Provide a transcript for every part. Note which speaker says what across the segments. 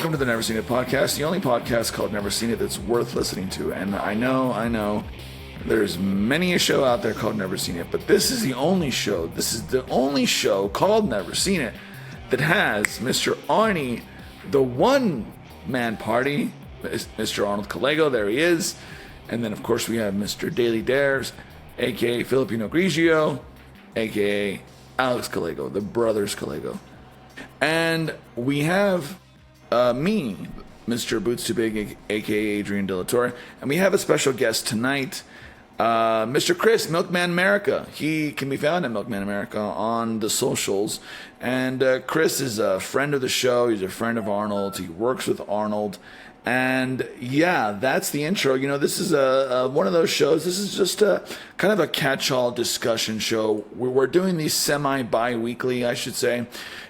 Speaker 1: Welcome to the Never Seen It podcast, the only podcast called Never Seen It that's worth listening to. And I know, there's many a show out there called Never Seen It, but this is the only show called Never Seen It that has Mr. Arnie, the one-man party, Mr. Arnold Callego, there he is. And then, of course, we have Mr. Daily Dares, a.k.a. Filipino Grigio, a.k.a. Alex Callego, the brothers Callego. And we have me, Mr. Boots Too Big, a.k.a. Adrian De La Torre. And we have a special guest tonight, Mr. Chris, MilkManAmerica. He can be found at MilkManAmerica on the socials. And Chris is a friend of the show. He's a friend of Arnold. He works with Arnold. And yeah, that's the intro. You know, this is one of those shows. This is just a kind of a catch-all discussion show. We're doing these semi-bi-weekly, I should say.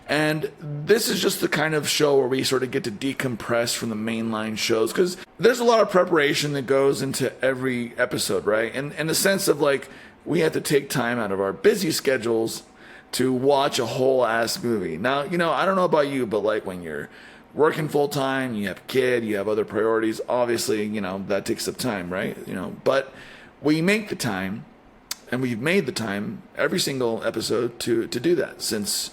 Speaker 1: And this is just the kind of show where we sort of get to decompress from the mainline shows, because there's a lot of preparation that goes into every episode, right? And in the sense of, like, we have to take time out of our busy schedules to watch a whole ass movie. Now, you know, I don't know about you, but like when you're working full time, you have a kid, you have other priorities, obviously, you know, that takes up time, right? You know, but we make the time, and we've made the time every single episode to do that since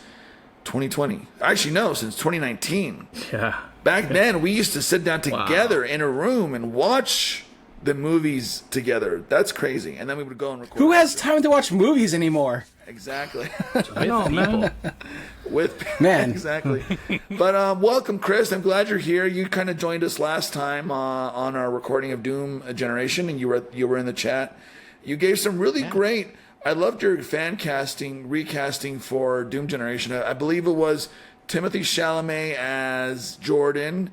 Speaker 1: 2020. Actually, no, since 2019.
Speaker 2: Yeah.
Speaker 1: Back then, we used to sit down together in a room and watch the movies together. That's crazy. And then we would go and record.
Speaker 3: Who has time to watch movies anymore?
Speaker 1: Exactly.
Speaker 2: I know, man.
Speaker 3: Man.
Speaker 1: Exactly. But welcome, Chris. I'm glad you're here. You kind of joined us last time on our recording of Doom Generation, and you were in the chat. You gave some really great. I loved your recasting for Doom Generation. I believe it was Timothée Chalamet as Jordan.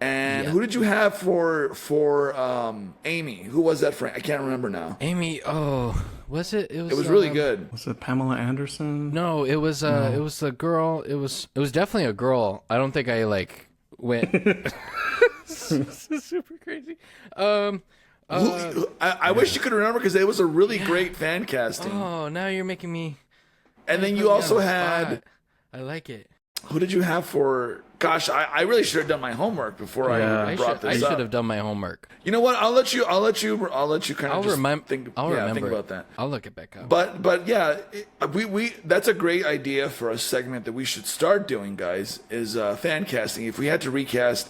Speaker 1: And who did you have for Amy? Who was that for? I can't remember now.
Speaker 4: Amy, was it? It
Speaker 1: was really good.
Speaker 2: Was it Pamela Anderson?
Speaker 4: No, it was it was a girl. It was definitely a girl. I don't think I went super crazy.
Speaker 1: I wish you could remember, because it was a really great fan casting.
Speaker 4: Oh, now you're making me.
Speaker 1: And then you also had.
Speaker 4: I like it.
Speaker 1: Who did you have for? Gosh, I really should have done my homework before I brought this up.
Speaker 4: I should have done my homework.
Speaker 1: You know what? I'll let you kind of think about that.
Speaker 4: I'll look it back up.
Speaker 1: But yeah, we that's a great idea for a segment that we should start doing, guys. Is fan casting. If we had to recast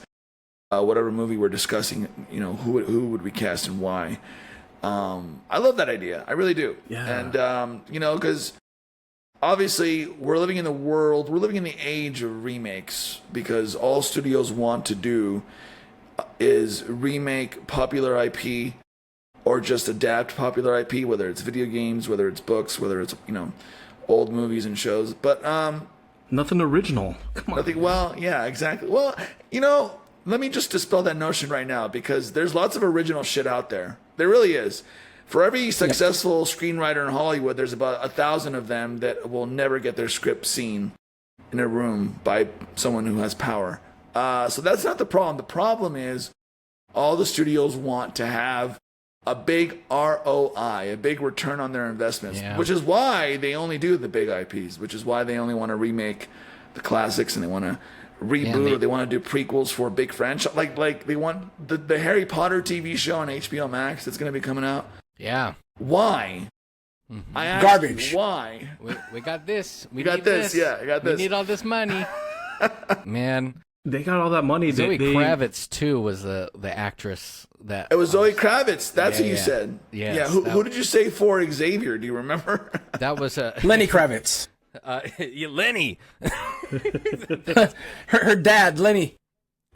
Speaker 1: whatever movie we're discussing, you know, who would we cast and why? I love that idea. I really do.
Speaker 2: Yeah.
Speaker 1: And you know, because obviously we're living in the age of remakes, because all studios want to do is remake popular IP or just adapt popular IP, whether it's video games, whether it's books, whether it's, you know, old movies and shows. But
Speaker 2: nothing original. Come on.
Speaker 1: nothing. Well, yeah, exactly. Well, you know, let me just dispel that notion right now, because there's lots of original shit out there. There really is. For every successful screenwriter in Hollywood, there's about 1,000 of them that will never get their script seen in a room by someone who has power. So that's not the problem. The problem is all the studios want to have a big ROI, a big return on their investments, which is why they only do the big IPs, which is why they only want to remake the classics, and they want to reboot, they want to do prequels for big franchise. Like they want the Harry Potter TV show on HBO Max that's going to be coming out.
Speaker 4: Yeah.
Speaker 1: Why?
Speaker 4: Mm-hmm.
Speaker 1: I asked
Speaker 3: Garbage.
Speaker 1: you, why?
Speaker 4: We got this.
Speaker 1: We got this. Yeah, I got this.
Speaker 4: We need all this money. Man.
Speaker 2: They got all that money.
Speaker 4: Zoe Kravitz too was the actress that.
Speaker 1: It was Zoe Kravitz. That's who you said.
Speaker 4: Yes,
Speaker 1: yeah. Who did you say for Xavier? Do you remember?
Speaker 4: That was
Speaker 3: Lenny Kravitz.
Speaker 4: Lenny.
Speaker 3: her dad, Lenny.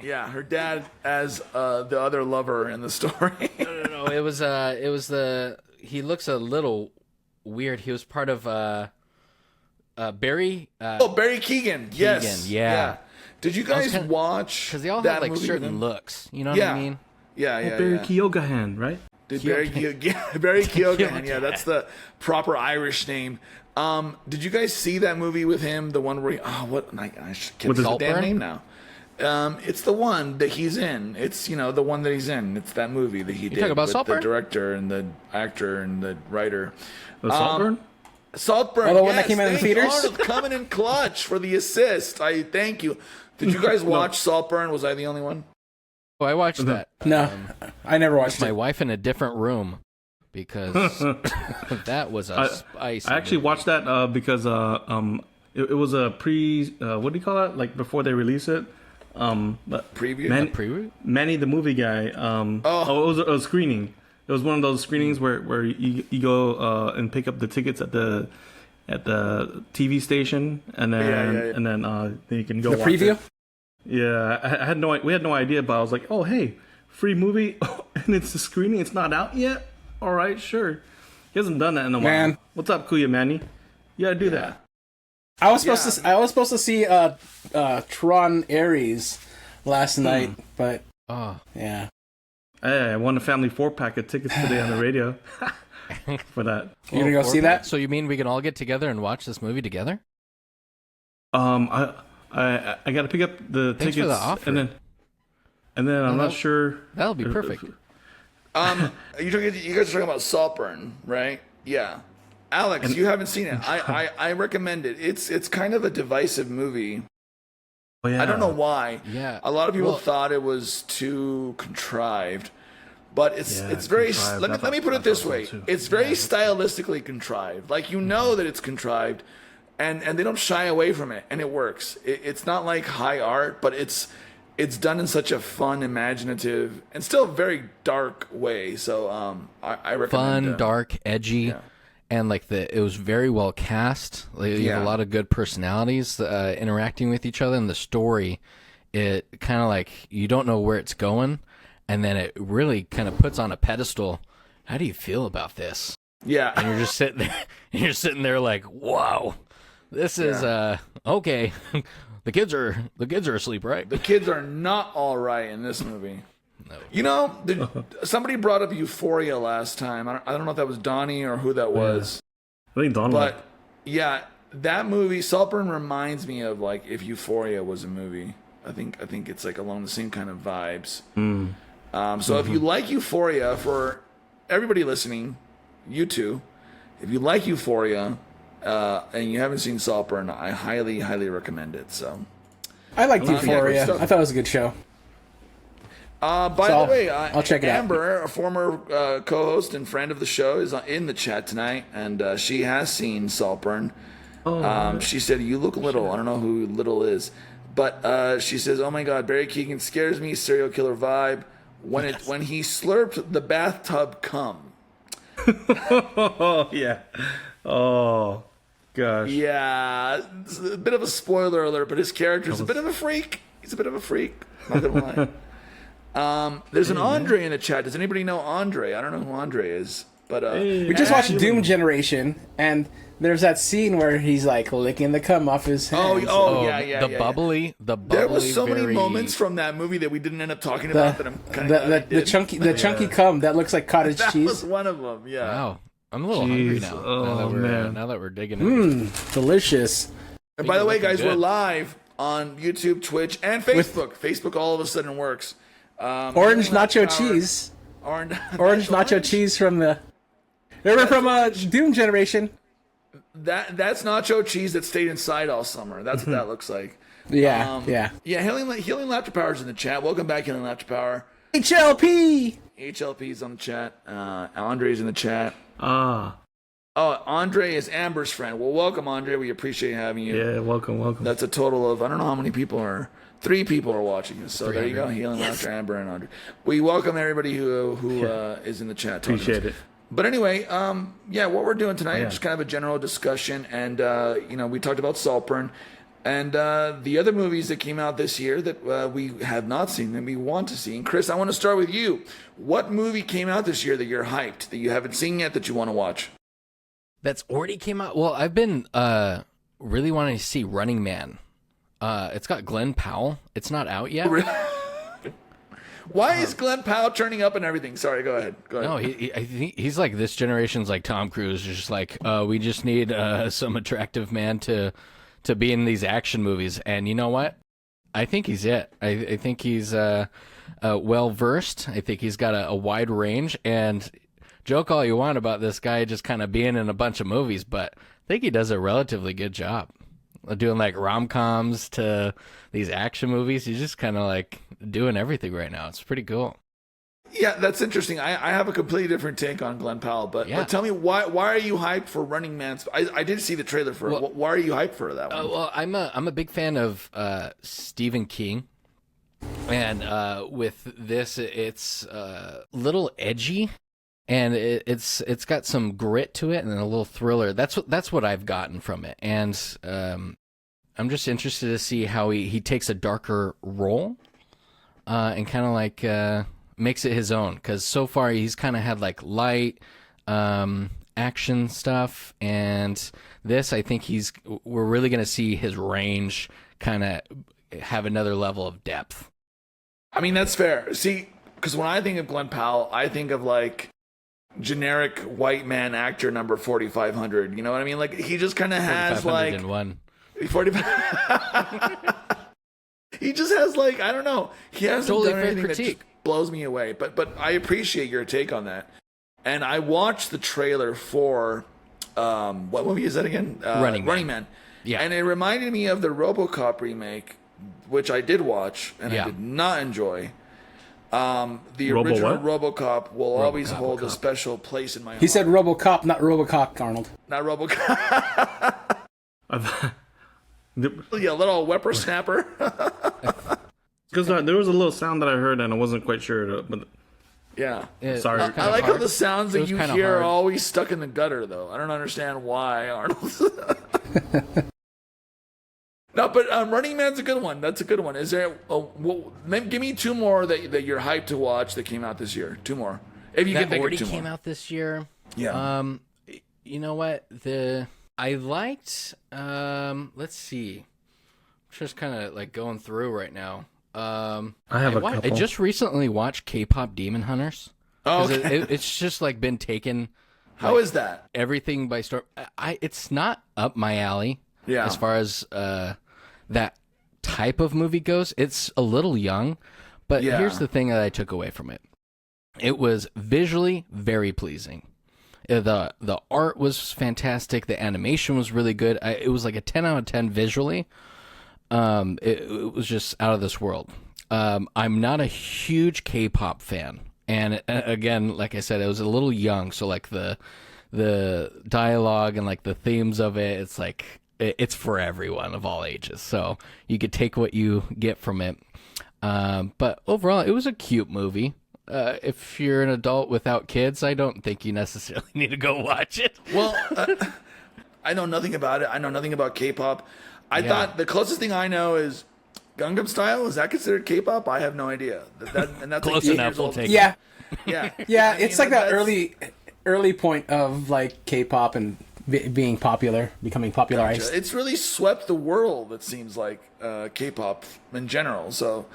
Speaker 1: Yeah, her dad as the other lover in the story.
Speaker 4: No. It was he looks a little weird. He was part of Barry.
Speaker 1: Barry Keoghan. Yes.
Speaker 4: Yeah.
Speaker 1: Did you guys watch?
Speaker 4: Because they all have like certain looks. You know what I mean?
Speaker 1: Yeah.
Speaker 2: Barry Keoghan, right?
Speaker 1: Barry Keoghan. Yeah, that's the proper Irish name. Did you guys see that movie with him? The one where I can't say the damn name now. It's the one that he's in. It's, you know, the one that he's in. It's that movie that he did
Speaker 4: talking about
Speaker 1: with
Speaker 4: Saltburn?
Speaker 1: the director and the actor and the writer.
Speaker 2: Saltburn?
Speaker 1: Saltburn.
Speaker 3: Oh, the one that came out in the theaters?
Speaker 1: Arnold coming in clutch for the assist. I thank you. Did you guys watch Saltburn? Was I the only one?
Speaker 4: Oh, I watched that.
Speaker 3: No, I never watched
Speaker 4: With my
Speaker 3: it.
Speaker 4: wife in a different room because that was a spicy.
Speaker 2: I actually
Speaker 4: movie.
Speaker 2: watched that because it was a what do you call that? Like before they release it. But
Speaker 1: Preview?
Speaker 4: Preview?
Speaker 2: Manny the movie guy. It was a screening. It was one of those screenings where you go and pick up the tickets at the TV station, and then and then you can go
Speaker 3: The
Speaker 2: watch
Speaker 3: preview?
Speaker 2: it. Yeah, we had no idea, but I was like, oh hey, free movie, and it's the screening. It's not out yet. All right, sure. He hasn't done that in a while.
Speaker 3: Man.
Speaker 2: What's up, Kuya Manny? You gotta do that.
Speaker 3: I was supposed to see Tron Ares last night, but yeah.
Speaker 2: Hey, I won a family 4-pack of tickets today on the radio for that.
Speaker 3: You gonna go see that?
Speaker 4: So you mean we can all get together and watch this movie together?
Speaker 2: I got to pick up the
Speaker 4: Thanks
Speaker 2: tickets
Speaker 4: for the offer.
Speaker 2: and then I'm not sure.
Speaker 4: That'll be perfect.
Speaker 1: You guys are talking about Saltburn, right? Yeah. Alex, you haven't seen it. I recommend it. It's kind of a divisive movie.
Speaker 2: Oh, yeah.
Speaker 1: I don't know why.
Speaker 4: Yeah.
Speaker 1: A lot of people thought it was too contrived, but it's very.
Speaker 2: contrived.
Speaker 1: Let me put it this way:
Speaker 2: too.
Speaker 1: it's very stylistically contrived. Like you know that it's contrived, and they don't shy away from it, and it works. It's not like high art, but it's done in such a fun, imaginative, and still very dark way. So I recommend.
Speaker 4: Fun, dark, edgy. And like it was very well cast. Like, you have a lot of good personalities interacting with each other. And the story, it kind of like you don't know where it's going, and then it really kind of puts on a pedestal. How do you feel about this?
Speaker 1: Yeah,
Speaker 4: and you're just sitting there. And you're sitting there like, wow, this is okay. The kids are asleep, right?
Speaker 1: The kids are not all right in this movie. No. You know, somebody brought up Euphoria last time. I don't know if that was Donnie or who that was.
Speaker 2: I think Donald.
Speaker 1: But yeah, that movie, Saltburn, reminds me of like if Euphoria was a movie. I think it's like along the same kind of vibes. So if you like Euphoria, for everybody listening, you too, if you like Euphoria and you haven't seen Saltburn, I highly, highly recommend it. So
Speaker 3: I liked Euphoria.
Speaker 1: yeah,
Speaker 3: I thought it was a good show.
Speaker 1: By the way,
Speaker 3: I'll check it out.
Speaker 1: Amber, a former co-host and friend of the show, is in the chat tonight, and she has seen Saltburn. She said, "You look little." I don't know who little is, but she says, "Oh my God, Barry Keoghan scares me. Serial killer vibe. When he slurped the bathtub cum."
Speaker 2: Oh yeah. Oh gosh.
Speaker 1: Yeah, it's a bit of a spoiler alert, but his character's a bit of a freak. He's a bit of a freak. Not gonna lie. There's an Andre in the chat. Does anybody know Andre? I don't know who Andre is, but
Speaker 3: We just watched Doom Generation, and there's that scene where he's like licking the cum off his hands.
Speaker 1: Yeah.
Speaker 4: The bubbly.
Speaker 1: There was so many moments from that movie that we didn't end up talking about that I'm kind of
Speaker 3: the chunky cum that looks like cottage
Speaker 1: that
Speaker 3: cheese.
Speaker 1: was one of them. Yeah.
Speaker 4: Wow, I'm a little hungry now.
Speaker 2: Oh, man.
Speaker 4: Now that we're digging in.
Speaker 3: Delicious.
Speaker 1: And by the way, guys,
Speaker 4: good.
Speaker 1: we're live on YouTube, Twitch, and Facebook. Facebook all of a sudden works.
Speaker 3: Orange nacho cheese.
Speaker 1: Orange
Speaker 3: nacho cheese from the. Remember from Doom Generation?
Speaker 1: That's nacho cheese that stayed inside all summer. That's what that looks like.
Speaker 3: Yeah,
Speaker 1: Yeah, Healing Laughter Power's in the chat. Welcome back, Healing Laughter Power.
Speaker 3: HLP.
Speaker 1: HLP's on the chat. Andre's in the chat.
Speaker 2: Ah.
Speaker 1: Oh, Andre is Amber's friend. Well, welcome, Andre. We appreciate having you.
Speaker 2: Yeah. Welcome.
Speaker 1: That's a total of, I don't know how many people are. 3 people are watching us. So there you go. Healing Laughter, Amber, and Andre. We welcome everybody who is in the chat.
Speaker 2: Appreciate it.
Speaker 1: But anyway, what we're doing tonight is just kind of a general discussion. And, we talked about Saltburn. And the other movies that came out this year that we have not seen and we want to see. And Chris, I want to start with you. What movie came out this year that you're hyped, that you haven't seen yet, that you want to watch?
Speaker 4: That's already came out. Well, I've been really wanting to see Running Man. It's got Glenn Powell. It's not out yet.
Speaker 1: Why is Glenn Powell turning up and everything? Sorry, go ahead.
Speaker 4: No, I think he's like this generation's like Tom Cruise. Just like we just need some attractive man to be in these action movies. And you know what? I think he's it. I think he's well versed. I think he's got a wide range. And joke all you want about this guy just kind of being in a bunch of movies, but I think he does a relatively good job. doing like rom-coms to these action movies. He's just kind of like doing everything right now. It's pretty cool.
Speaker 1: Yeah, that's interesting. I have a completely different take on Glenn Powell, but tell me why are you hyped for Running Man? I did see the trailer for it. Why are you hyped for that one?
Speaker 4: Well, I'm a big fan of Stephen King, and with this, it's a little edgy, and it's got some grit to it and a little thriller. That's what I've gotten from it, and I'm just interested to see how he takes a darker role and kind of like makes it his own, because so far he's kind of had like light action stuff, and this, I think we're really going to see his range kind of have another level of depth.
Speaker 1: I mean, that's fair. See, because when I think of Glenn Powell, I think of like generic white man actor number 4,500. You know what I mean? Like he just kind of has like 45. He just has like, I don't know. He hasn't
Speaker 4: totally
Speaker 1: done anything
Speaker 4: critique.
Speaker 1: that just blows me away. But I appreciate your take on that. And I watched the trailer for what movie is that again?
Speaker 4: Running
Speaker 1: Man.
Speaker 4: Yeah.
Speaker 1: And it reminded me of the RoboCop remake, which I did watch and I did not enjoy. The original RoboCop will always hold a special place in my heart.
Speaker 3: He said RoboCop, not RoboCop, Arnold.
Speaker 1: Not RoboCop. Yeah, little whippersnapper.
Speaker 2: Because there was a little sound that I heard and I wasn't quite sure. But
Speaker 1: yeah.
Speaker 2: Sorry.
Speaker 1: I like how the sounds that you hear are always stuck in the gutter, though. I don't understand why, Arnold. No, but Running Man's a good one. That's a good one. Is there? Give me two more that you're hyped to watch that came out this year. Two more, if you can think of two more.
Speaker 4: Already came out this year.
Speaker 1: Yeah.
Speaker 4: You know what? I liked. Let's see. I'm just kind of like going through right now.
Speaker 2: I have a couple.
Speaker 4: I just recently watched K-pop Demon Hunters.
Speaker 1: Oh, okay.
Speaker 4: It's just like been taken.
Speaker 1: How is that?
Speaker 4: Everything by storm. It's not up my alley.
Speaker 1: Yeah.
Speaker 4: As far as that type of movie goes, it's a little young. But here's the thing that I took away from it. It was visually very pleasing. The art was fantastic. The animation was really good. It was like a 10 out of 10 visually. It was just out of this world. I'm not a huge K-pop fan. And again, like I said, it was a little young. So like the dialogue and like the themes of it, it's like, it's for everyone of all ages. So you could take what you get from it. But overall, it was a cute movie. If you're an adult without kids, I don't think you necessarily need to go watch it.
Speaker 1: Well, I know nothing about it. I know nothing about K-pop. I thought the closest thing I know is Gangnam Style. Is that considered K-pop? I have no idea. And that's
Speaker 4: close
Speaker 1: like
Speaker 4: enough. We'll take
Speaker 3: Yeah.
Speaker 1: Yeah.
Speaker 3: Yeah, it's like that early point of like K-pop and being popular, becoming popularized.
Speaker 1: Gotcha. It's really swept the world, it seems like, K-pop in general. So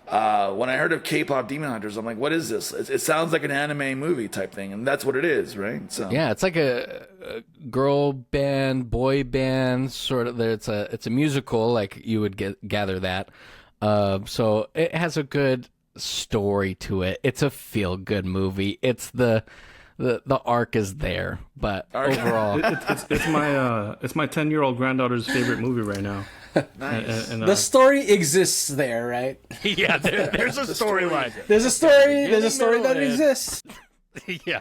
Speaker 1: when I heard of K-pop Demon Hunters, I'm like, what is this? It sounds like an anime movie type thing, and that's what it is, right? So
Speaker 4: yeah, it's like a girl band, boy band, sort of. It's a musical, like you would gather that. So it has a good story to it. It's a feel-good movie. It's the arc is there, but overall,
Speaker 2: it's my 10-year-old granddaughter's favorite movie right now.
Speaker 1: Nice.
Speaker 3: The story exists there, right?
Speaker 4: Yeah, there's a storyline.
Speaker 3: There's a story. There's a story that exists.
Speaker 4: Yeah,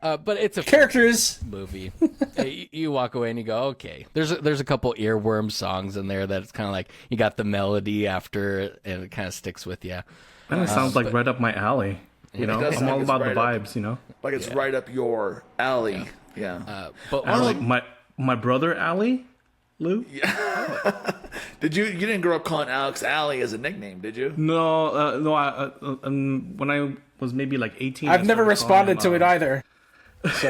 Speaker 4: but it's a
Speaker 3: Characters.
Speaker 4: movie. You walk away and you go, okay. There's a couple earworm songs in there that it's kind of like you got the melody after, and it kind of sticks with you.
Speaker 2: And it sounds like right up my alley. You know, I'm all about the vibes. You know,
Speaker 1: like it's right up your alley. Yeah.
Speaker 4: But
Speaker 2: like my brother Ali, Lou.
Speaker 1: Yeah. You didn't grow up calling Alex Alley as a nickname, did you?
Speaker 2: No, no. When I was maybe like 18,
Speaker 3: I've never responded to it either. So.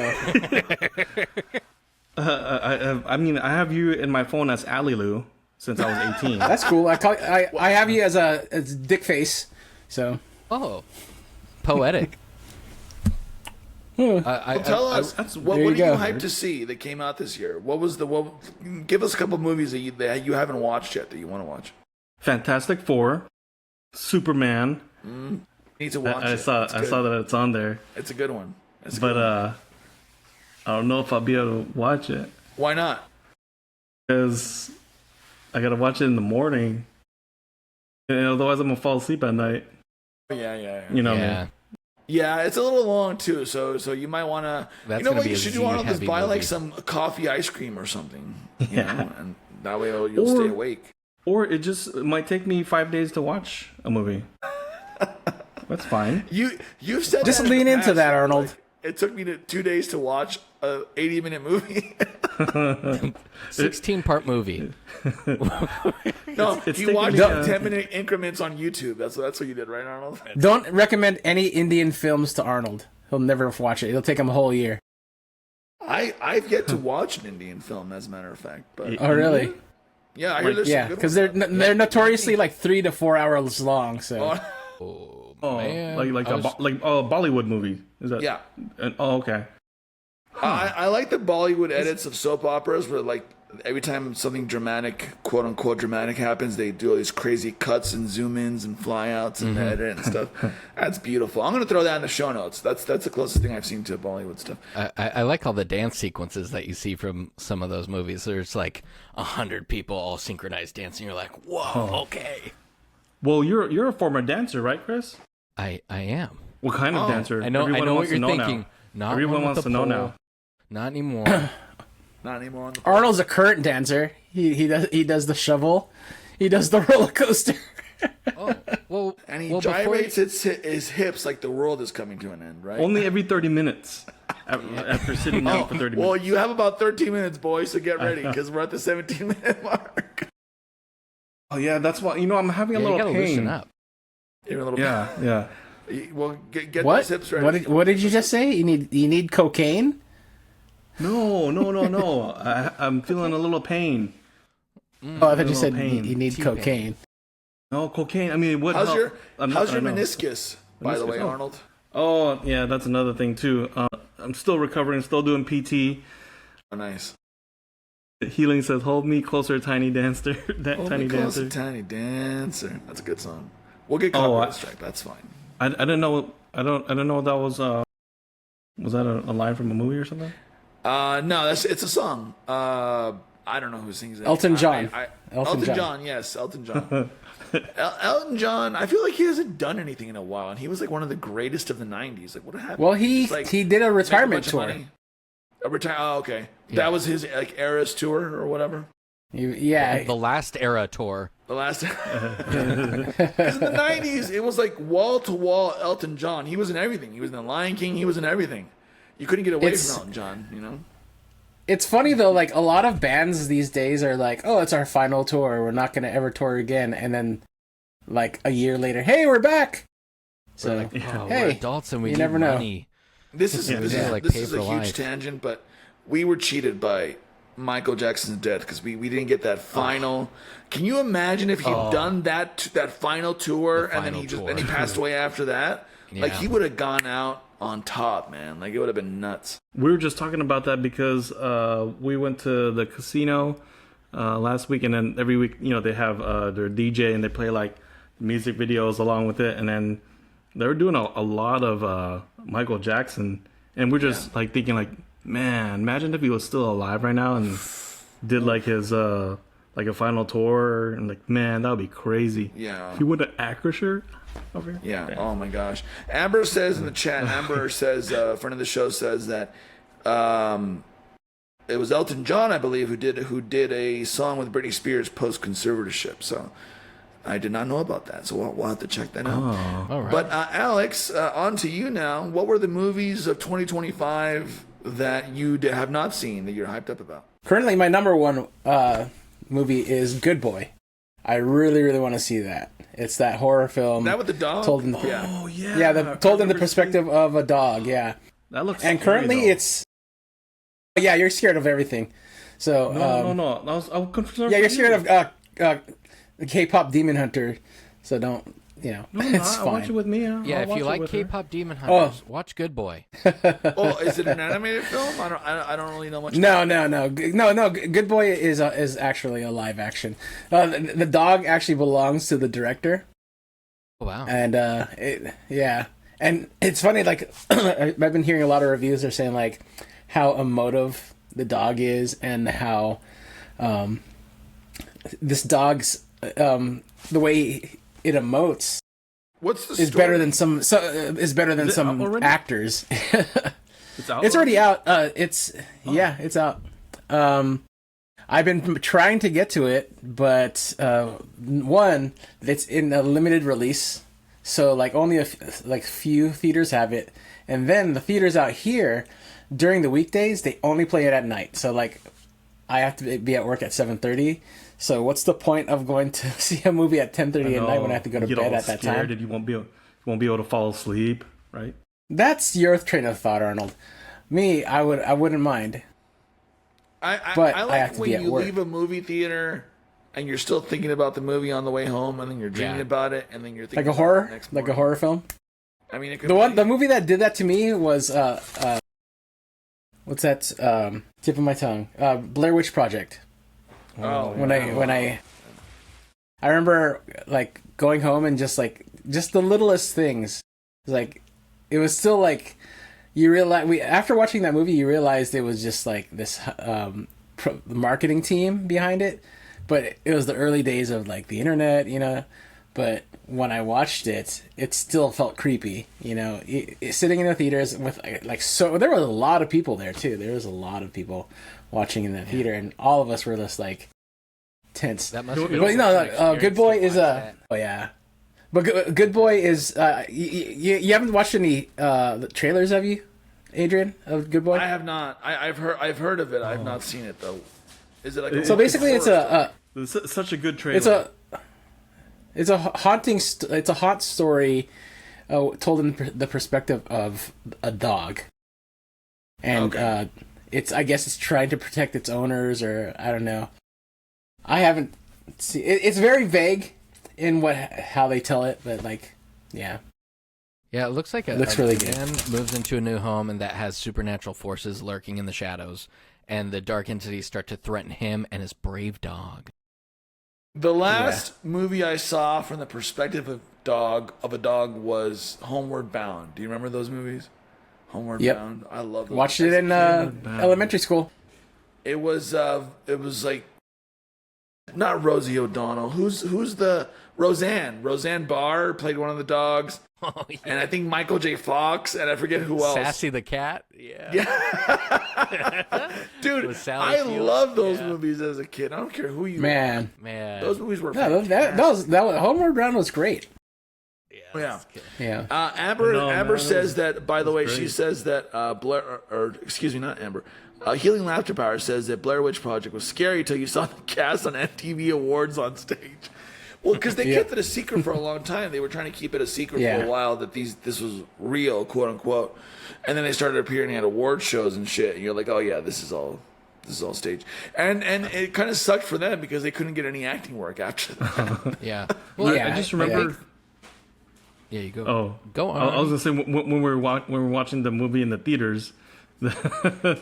Speaker 2: I mean, I have you in my phone as Ali Lou since I was 18.
Speaker 3: That's cool. I have you as Dick Face. So.
Speaker 4: Oh. Poetic.
Speaker 1: Tell us, what are you hyped to see that came out this year? Give us a couple movies that you haven't watched yet that you want to watch.
Speaker 2: Fantastic Four, Superman.
Speaker 1: Need to watch it.
Speaker 2: I saw that it's on there.
Speaker 1: It's a good one.
Speaker 2: I don't know if I'll be able to watch it.
Speaker 1: Why not?
Speaker 2: Because I gotta watch it in the morning. And otherwise, I'm gonna fall asleep at night.
Speaker 1: Yeah.
Speaker 2: You know.
Speaker 4: Yeah.
Speaker 1: Yeah, it's a little long too, so you might want to.
Speaker 4: That's
Speaker 1: You know
Speaker 4: gonna
Speaker 1: what
Speaker 4: be
Speaker 1: you
Speaker 4: a
Speaker 1: should do, Arnold, is
Speaker 4: Z-heavy
Speaker 1: buy like
Speaker 4: movie.
Speaker 1: some coffee ice cream or something. You
Speaker 2: Yeah.
Speaker 1: know, and that way you'll stay awake.
Speaker 2: Or it might take me 5 days to watch a movie. That's fine.
Speaker 1: You've said
Speaker 3: Just
Speaker 1: that in the
Speaker 3: lean into
Speaker 1: past,
Speaker 3: that, Arnold.
Speaker 1: like, it took me 2 days to watch a 80-minute movie.
Speaker 4: 16-part movie.
Speaker 1: No,
Speaker 2: It's
Speaker 1: you
Speaker 2: taking
Speaker 1: watched
Speaker 2: me,
Speaker 1: 10-minute increments on YouTube. That's what you did, right, Arnold?
Speaker 3: Don't recommend any Indian films to Arnold. He'll never watch it. It'll take him a whole year.
Speaker 1: I've yet to watch an Indian film, as a matter of fact. But
Speaker 3: Oh, really?
Speaker 1: yeah, I hear there's
Speaker 3: Yeah,
Speaker 1: some good
Speaker 3: because
Speaker 1: ones.
Speaker 3: they're notoriously like 3 to 4 hours long. So
Speaker 2: Oh,
Speaker 4: Man,
Speaker 2: like
Speaker 4: I was-
Speaker 2: a Bollywood movie. Is that?
Speaker 1: Yeah.
Speaker 2: Okay.
Speaker 1: I like the Bollywood edits of soap operas where, like, every time something dramatic, quote unquote dramatic happens, they do all these crazy cuts and zoom ins and fly outs and edit and stuff. That's beautiful. I'm gonna throw that in the show notes. That's the closest thing I've seen to Bollywood stuff.
Speaker 4: I like all the dance sequences that you see from some of those movies. There's like 100 people all synchronized dancing. You're like, whoa, okay.
Speaker 2: Well, you're a former dancer, right, Chris?
Speaker 4: I am.
Speaker 2: What kind of dancer?
Speaker 4: I know.
Speaker 2: Everyone
Speaker 4: I know what
Speaker 2: wants to
Speaker 4: you're
Speaker 2: know
Speaker 4: thinking.
Speaker 2: Now.
Speaker 4: Not
Speaker 2: Everyone
Speaker 4: one with
Speaker 2: wants
Speaker 4: the
Speaker 2: to know
Speaker 4: pole.
Speaker 2: now.
Speaker 4: Not anymore.
Speaker 1: Not anymore.
Speaker 3: Arnold's a current dancer. He does the shovel. He does the roller coaster.
Speaker 4: Oh, well,
Speaker 1: And he
Speaker 4: well, before
Speaker 1: gyrates his hips like the world is coming to an end, right?
Speaker 2: Only every 30 minutes. After sitting down for 30 minutes.
Speaker 1: Well, you have about 13 minutes, boys, so get ready because we're at the 17-minute mark.
Speaker 2: Oh yeah, that's why. I'm having a
Speaker 4: Yeah, you
Speaker 2: little
Speaker 4: gotta
Speaker 2: pain.
Speaker 4: loosen up.
Speaker 1: You're a little.
Speaker 2: Yeah.
Speaker 1: Well, get
Speaker 3: What?
Speaker 1: those hips ready.
Speaker 3: What did you just say? You need cocaine?
Speaker 2: No. I'm feeling a little pain.
Speaker 3: Oh, I thought you said
Speaker 2: pain.
Speaker 3: you need
Speaker 4: T-pain.
Speaker 3: cocaine.
Speaker 2: No cocaine. I mean, what?
Speaker 1: How's your
Speaker 2: I know.
Speaker 1: meniscus, by the
Speaker 2: Meniscus,
Speaker 1: way,
Speaker 2: oh.
Speaker 1: Arnold?
Speaker 2: Oh yeah, that's another thing too. I'm still recovering. Still doing PT.
Speaker 1: Oh, nice.
Speaker 2: Healing says, "Hold me closer, tiny dancer." Tiny
Speaker 1: Close
Speaker 2: dancer.
Speaker 1: to Tiny Dancer. That's a good song. We'll get
Speaker 2: Oh,
Speaker 1: copyright strike. That's fine.
Speaker 2: I didn't know. I don't know what that was. Was that a line from a movie or something?
Speaker 1: No, it's a song. I don't know who sings it.
Speaker 3: Elton John.
Speaker 1: Elton
Speaker 3: John.
Speaker 1: John. Yes, Elton John. Elton John. I feel like he hasn't done anything in a while, and he was like one of the greatest of the '90s. Like, what happened?
Speaker 3: Well, he
Speaker 1: Just, like,
Speaker 3: did a
Speaker 1: make a
Speaker 3: retirement
Speaker 1: bunch of
Speaker 3: tour.
Speaker 1: money. A retire. Oh, okay.
Speaker 4: Yeah.
Speaker 1: That was his like Eras tour or whatever.
Speaker 3: Yeah,
Speaker 4: The last era tour.
Speaker 1: The last. Because in the '90s, it was like wall to wall Elton John. He was in everything. He was in The Lion King. He was in everything. You couldn't get away
Speaker 3: It's-
Speaker 1: from Elton John. You know.
Speaker 3: It's funny though, like a lot of bands these days are like, "Oh, it's our final tour. We're not going to ever tour again." And then, like a year later, "Hey, we're back." So,
Speaker 4: Oh, we're
Speaker 3: hey,
Speaker 4: adults and we
Speaker 3: you
Speaker 4: need
Speaker 3: never know.
Speaker 4: money.
Speaker 1: This is
Speaker 2: Yeah,
Speaker 1: this
Speaker 4: yeah,
Speaker 1: is,
Speaker 4: like
Speaker 1: this
Speaker 4: pay
Speaker 1: is
Speaker 4: for
Speaker 1: a huge
Speaker 4: life.
Speaker 1: tangent, but we were cheated by Michael Jackson's death because we didn't get that final. Can you imagine if he'd done that final tour and then
Speaker 4: final
Speaker 1: he just
Speaker 4: tour.
Speaker 1: then he passed away after that? Like
Speaker 4: Yeah.
Speaker 1: he would have gone out on top, man. Like it would have been nuts.
Speaker 2: We were just talking about that because we went to the casino last week, and then every week, they have their DJ and they play like music videos along with it, and then they were doing a lot of Michael Jackson, and we're just like thinking like, man, imagine if he was still alive right now and did like his like a final tour, and like, man, that would be crazy.
Speaker 1: Yeah.
Speaker 2: He would have Acrisure over here.
Speaker 1: Yeah. Oh my gosh. Amber says in the chat. Amber says, friend of the show says that it was Elton John, I believe, who did a song with Britney Spears post conservatorship. So I did not know about that. So we'll have to check that out.
Speaker 2: Oh.
Speaker 4: All right.
Speaker 1: But Alex, on to you now. What were the movies of 2025 that you have not seen that you're hyped up about?
Speaker 3: currently my number one movie is Good Boy. I really, really want to see that. It's that horror film.
Speaker 1: That with the dog?
Speaker 3: Told in the,
Speaker 2: Oh yeah.
Speaker 3: yeah, told in the
Speaker 2: I've never
Speaker 3: perspective of a dog. Yeah,
Speaker 2: seen- That looks.
Speaker 3: and
Speaker 2: scary,
Speaker 3: currently
Speaker 2: though.
Speaker 3: it's. Yeah, you're scared of everything. So
Speaker 2: No. I'm concerned.
Speaker 3: yeah,
Speaker 2: for
Speaker 3: you're scared
Speaker 2: you.
Speaker 3: of the K-pop Demon Hunter. So don't
Speaker 2: No,
Speaker 3: it's
Speaker 2: I want
Speaker 3: fine.
Speaker 2: you with me.
Speaker 4: Yeah,
Speaker 2: I'll
Speaker 4: if
Speaker 2: watch
Speaker 4: you
Speaker 2: it
Speaker 4: like
Speaker 2: with her.
Speaker 4: K-pop Demon Hunters, watch Good Boy.
Speaker 1: Oh, is it an animated film? I don't really know much.
Speaker 3: No. Good Boy is actually a live action. The dog actually belongs to the director,
Speaker 4: Oh, wow.
Speaker 3: and and it's funny. Like I've been hearing a lot of reviews are saying like how emotive the dog is, and how this dog's the way it emotes
Speaker 1: What's the
Speaker 3: is
Speaker 1: story?
Speaker 3: better than some actors.
Speaker 2: It's out.
Speaker 3: It's already out. It's out. I've been trying to get to it, but one, it's in a limited release, so like only few theaters have it, and then the theaters out here during the weekdays they only play it at night. So like, I have to be at work at 7:30. So what's the point of going to see a movie at 10:30 at night when I have to go to bed at that time?
Speaker 2: And you won't be able to fall asleep, right?
Speaker 3: That's your train of thought, Arnold. Me, I wouldn't mind.
Speaker 1: I
Speaker 3: But
Speaker 1: like
Speaker 3: I have to
Speaker 1: when
Speaker 3: be at
Speaker 1: you
Speaker 3: work.
Speaker 1: leave a movie theater and you're still thinking about the movie on the way home, and then you're dreaming about it, and then you're thinking
Speaker 3: Like a
Speaker 1: about
Speaker 3: horror,
Speaker 1: it the next
Speaker 3: like a
Speaker 1: morning.
Speaker 3: horror film.
Speaker 1: I mean, it could
Speaker 3: The movie that did that to me was what's that? Tip of my tongue. Blair Witch Project.
Speaker 1: Oh,
Speaker 3: When I remember like going home and just the littlest things, like it was still like you realize after watching that movie you realized it was just like this marketing team behind it, but it was the early days of like the internet, you know. But when I watched it, it still felt creepy, you know. Sitting in the theaters with so there was a lot of people there too. There was a lot of people watching in that theater, and all of us were just like tense.
Speaker 4: That must be
Speaker 3: But Good Boy is
Speaker 4: that.
Speaker 3: oh yeah, but Good Boy is you haven't watched any the trailers, have you, Adrian, of Good Boy?
Speaker 1: I have not. I've heard of it. I've not seen it though. Is it like
Speaker 3: So basically, it's
Speaker 2: It's such a good trailer.
Speaker 3: it's a haunting it's a haunt story told in the perspective of a dog, and I guess it's trying to protect its owners, or I don't know. I haven't seen it's very vague in how they tell it, but like, yeah.
Speaker 4: Yeah, it looks like a
Speaker 3: really good.
Speaker 4: man moves into a new home and that has supernatural forces lurking in the shadows, and the dark entities start to threaten him and his brave dog.
Speaker 1: The last movie I saw from the perspective of a dog was Homeward Bound. Do you remember those movies? Homeward Bound. I love those.
Speaker 3: Watched it in elementary school.
Speaker 1: It was like not Rosie O'Donnell. Who's the Roseanne? Roseanne Barr played one of the dogs.
Speaker 4: Oh, yeah.
Speaker 1: And I think Michael J. Fox, and I forget who else.
Speaker 4: Sassy the cat? Yeah.
Speaker 1: Dude,
Speaker 4: With Sally
Speaker 1: I
Speaker 4: Fields?
Speaker 1: love those movies as a kid. I don't care who you
Speaker 3: Man.
Speaker 4: Man.
Speaker 1: Those movies were
Speaker 3: Yeah, that was Homeward Bound was great.
Speaker 1: Yeah.
Speaker 3: Yeah.
Speaker 1: Amber says that, by the way, she says that Blair, or excuse me, not Amber. Healing Laughter Power says that Blair Witch Project was scary till you saw the cast on MTV Awards on stage. Well, because they kept it a secret for a long time. They were trying to keep it a secret for a while that this was real, quote unquote. And then they started appearing at award shows and shit. And you're like, oh yeah, this is all staged. And it kind of sucked for them because they couldn't get any acting work after that.
Speaker 4: Yeah.
Speaker 2: Well, I just remember.
Speaker 4: Yeah, you go.
Speaker 2: Oh,
Speaker 4: go on.
Speaker 2: I was gonna say when we were watching the movie in the theaters, because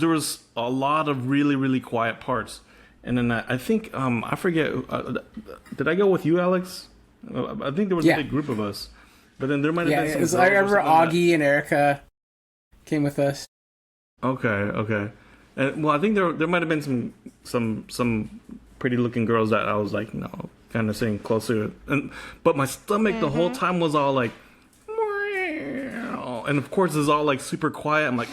Speaker 2: there was a lot of really, really quiet parts, and then I think I forget. Did I go with you, Alex? I think there was a big group of us, but then there might have been some.
Speaker 3: I remember Augie and Erica came with us.
Speaker 2: Okay, and well, I think there might have been some pretty looking girls that I was like, no, kind of sitting close to it, but my stomach the whole time was all like, and of course it's all like super quiet. I'm like,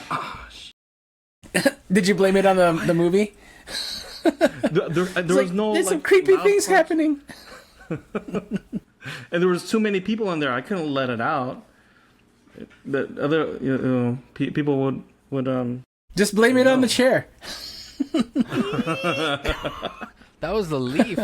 Speaker 3: Did you blame it on the movie?
Speaker 2: there was no.
Speaker 3: There's some
Speaker 2: like,
Speaker 3: creepy
Speaker 2: loud
Speaker 3: things
Speaker 2: parts.
Speaker 3: happening.
Speaker 2: And there was too many people in there. I couldn't let it out. The other people would
Speaker 3: Just blame it on the chair.
Speaker 4: That was the leaf.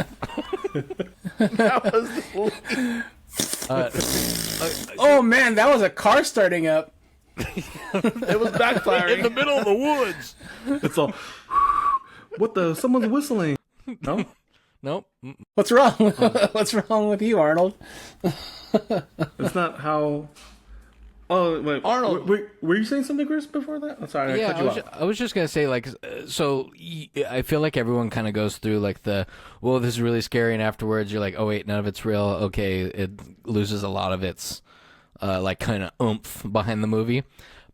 Speaker 3: Oh man, that was a car starting up.
Speaker 1: It was backfiring.
Speaker 4: In the middle of the woods.
Speaker 2: It's all. What the? Someone's whistling. No.
Speaker 4: Nope.
Speaker 3: What's wrong? What's wrong with you, Arnold?
Speaker 2: That's not how. Oh wait,
Speaker 1: Arnold.
Speaker 2: Were you saying something, Chris, before that? I'm sorry, I cut you off.
Speaker 4: I was just gonna say, like, so I feel like everyone kind of goes through like well, this is really scary, and afterwards you're like, oh wait, none of it's real. Okay, it loses a lot of its like kind of oomph behind the movie.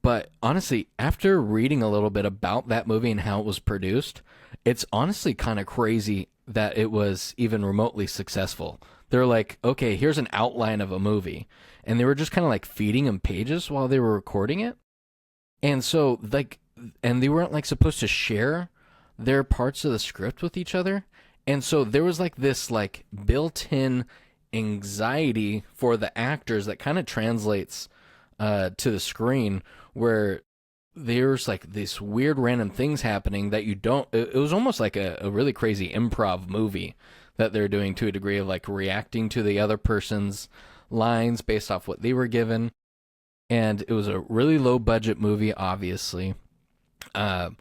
Speaker 4: But honestly, after reading a little bit about that movie and how it was produced, it's honestly kind of crazy that it was even remotely successful. They're like, okay, here's an outline of a movie. And they were just kind of like feeding him pages while they were recording it. And so, like, and they weren't like supposed to share their parts of the script with each other. And so there was like this like built-in anxiety for the actors that kind of translates to the screen, where there's like these weird random things happening that you don't, it was almost like a really crazy improv movie that they're doing, to a degree of like reacting to the other person's lines based off what they were given. And it was a really low budget movie, obviously. But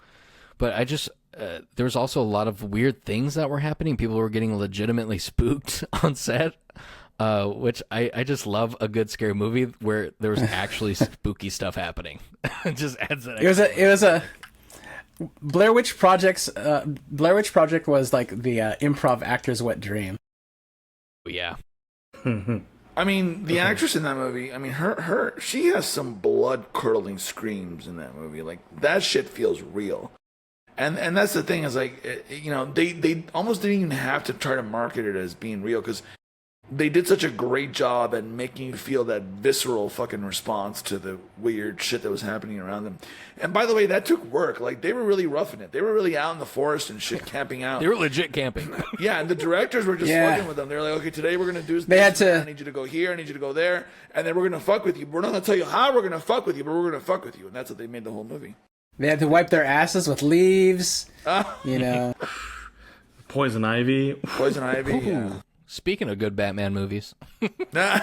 Speaker 4: I just, there was also a lot of weird things that were happening. People were getting legitimately spooked on set, which I just love a good scary movie where there was actually spooky stuff happening. It just adds that.
Speaker 3: It was a Blair Witch Project was like the improv actor's wet dream.
Speaker 4: Yeah.
Speaker 1: I mean, the actress in that movie, I mean, she has some blood-curdling screams in that movie. Like, that shit feels real. And that's the thing, is like, you know, they almost didn't even have to try to market it as being real, because they did such a great job at making you feel that visceral fucking response to the weird shit that was happening around them. And by the way, that took work. Like, they were really roughing it. They were really out in the forest and shit, camping out.
Speaker 4: They were legit camping.
Speaker 1: Yeah, and the directors were just fucking with them. They were like, okay, today we're going to do this.
Speaker 3: They had to...
Speaker 1: I need you to go here, I need you to go there, and then we're going to fuck with you. We're not going to tell you how we're going to fuck with you, but we're going to fuck with you. And that's what they made the whole movie.
Speaker 3: They had to wipe their asses with leaves, you know.
Speaker 2: Poison Ivy.
Speaker 1: Poison Ivy, yeah.
Speaker 4: Speaking of good Batman movies.
Speaker 1: I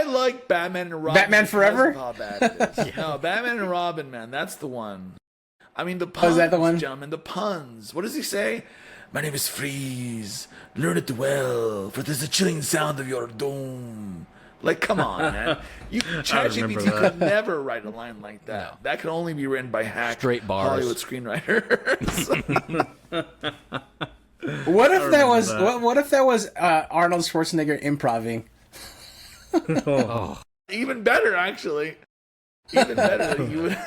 Speaker 1: like Batman and Robin.
Speaker 3: Batman Forever?
Speaker 1: How bad it is. No, Batman and Robin, man, that's the one. I mean, the puns,
Speaker 3: is that the one?
Speaker 1: gentlemen, the puns. What does he say? My name is Freeze. Learn it well, for there's a chilling sound of your doom. Like, come on, man. ChatGPT could never write a line like that. No. That could only be written by hack
Speaker 4: straight bars
Speaker 1: Hollywood screenwriters.
Speaker 3: What if that was what if that was Arnold Schwarzenegger improving?
Speaker 1: Oh. Even better, actually. Even better.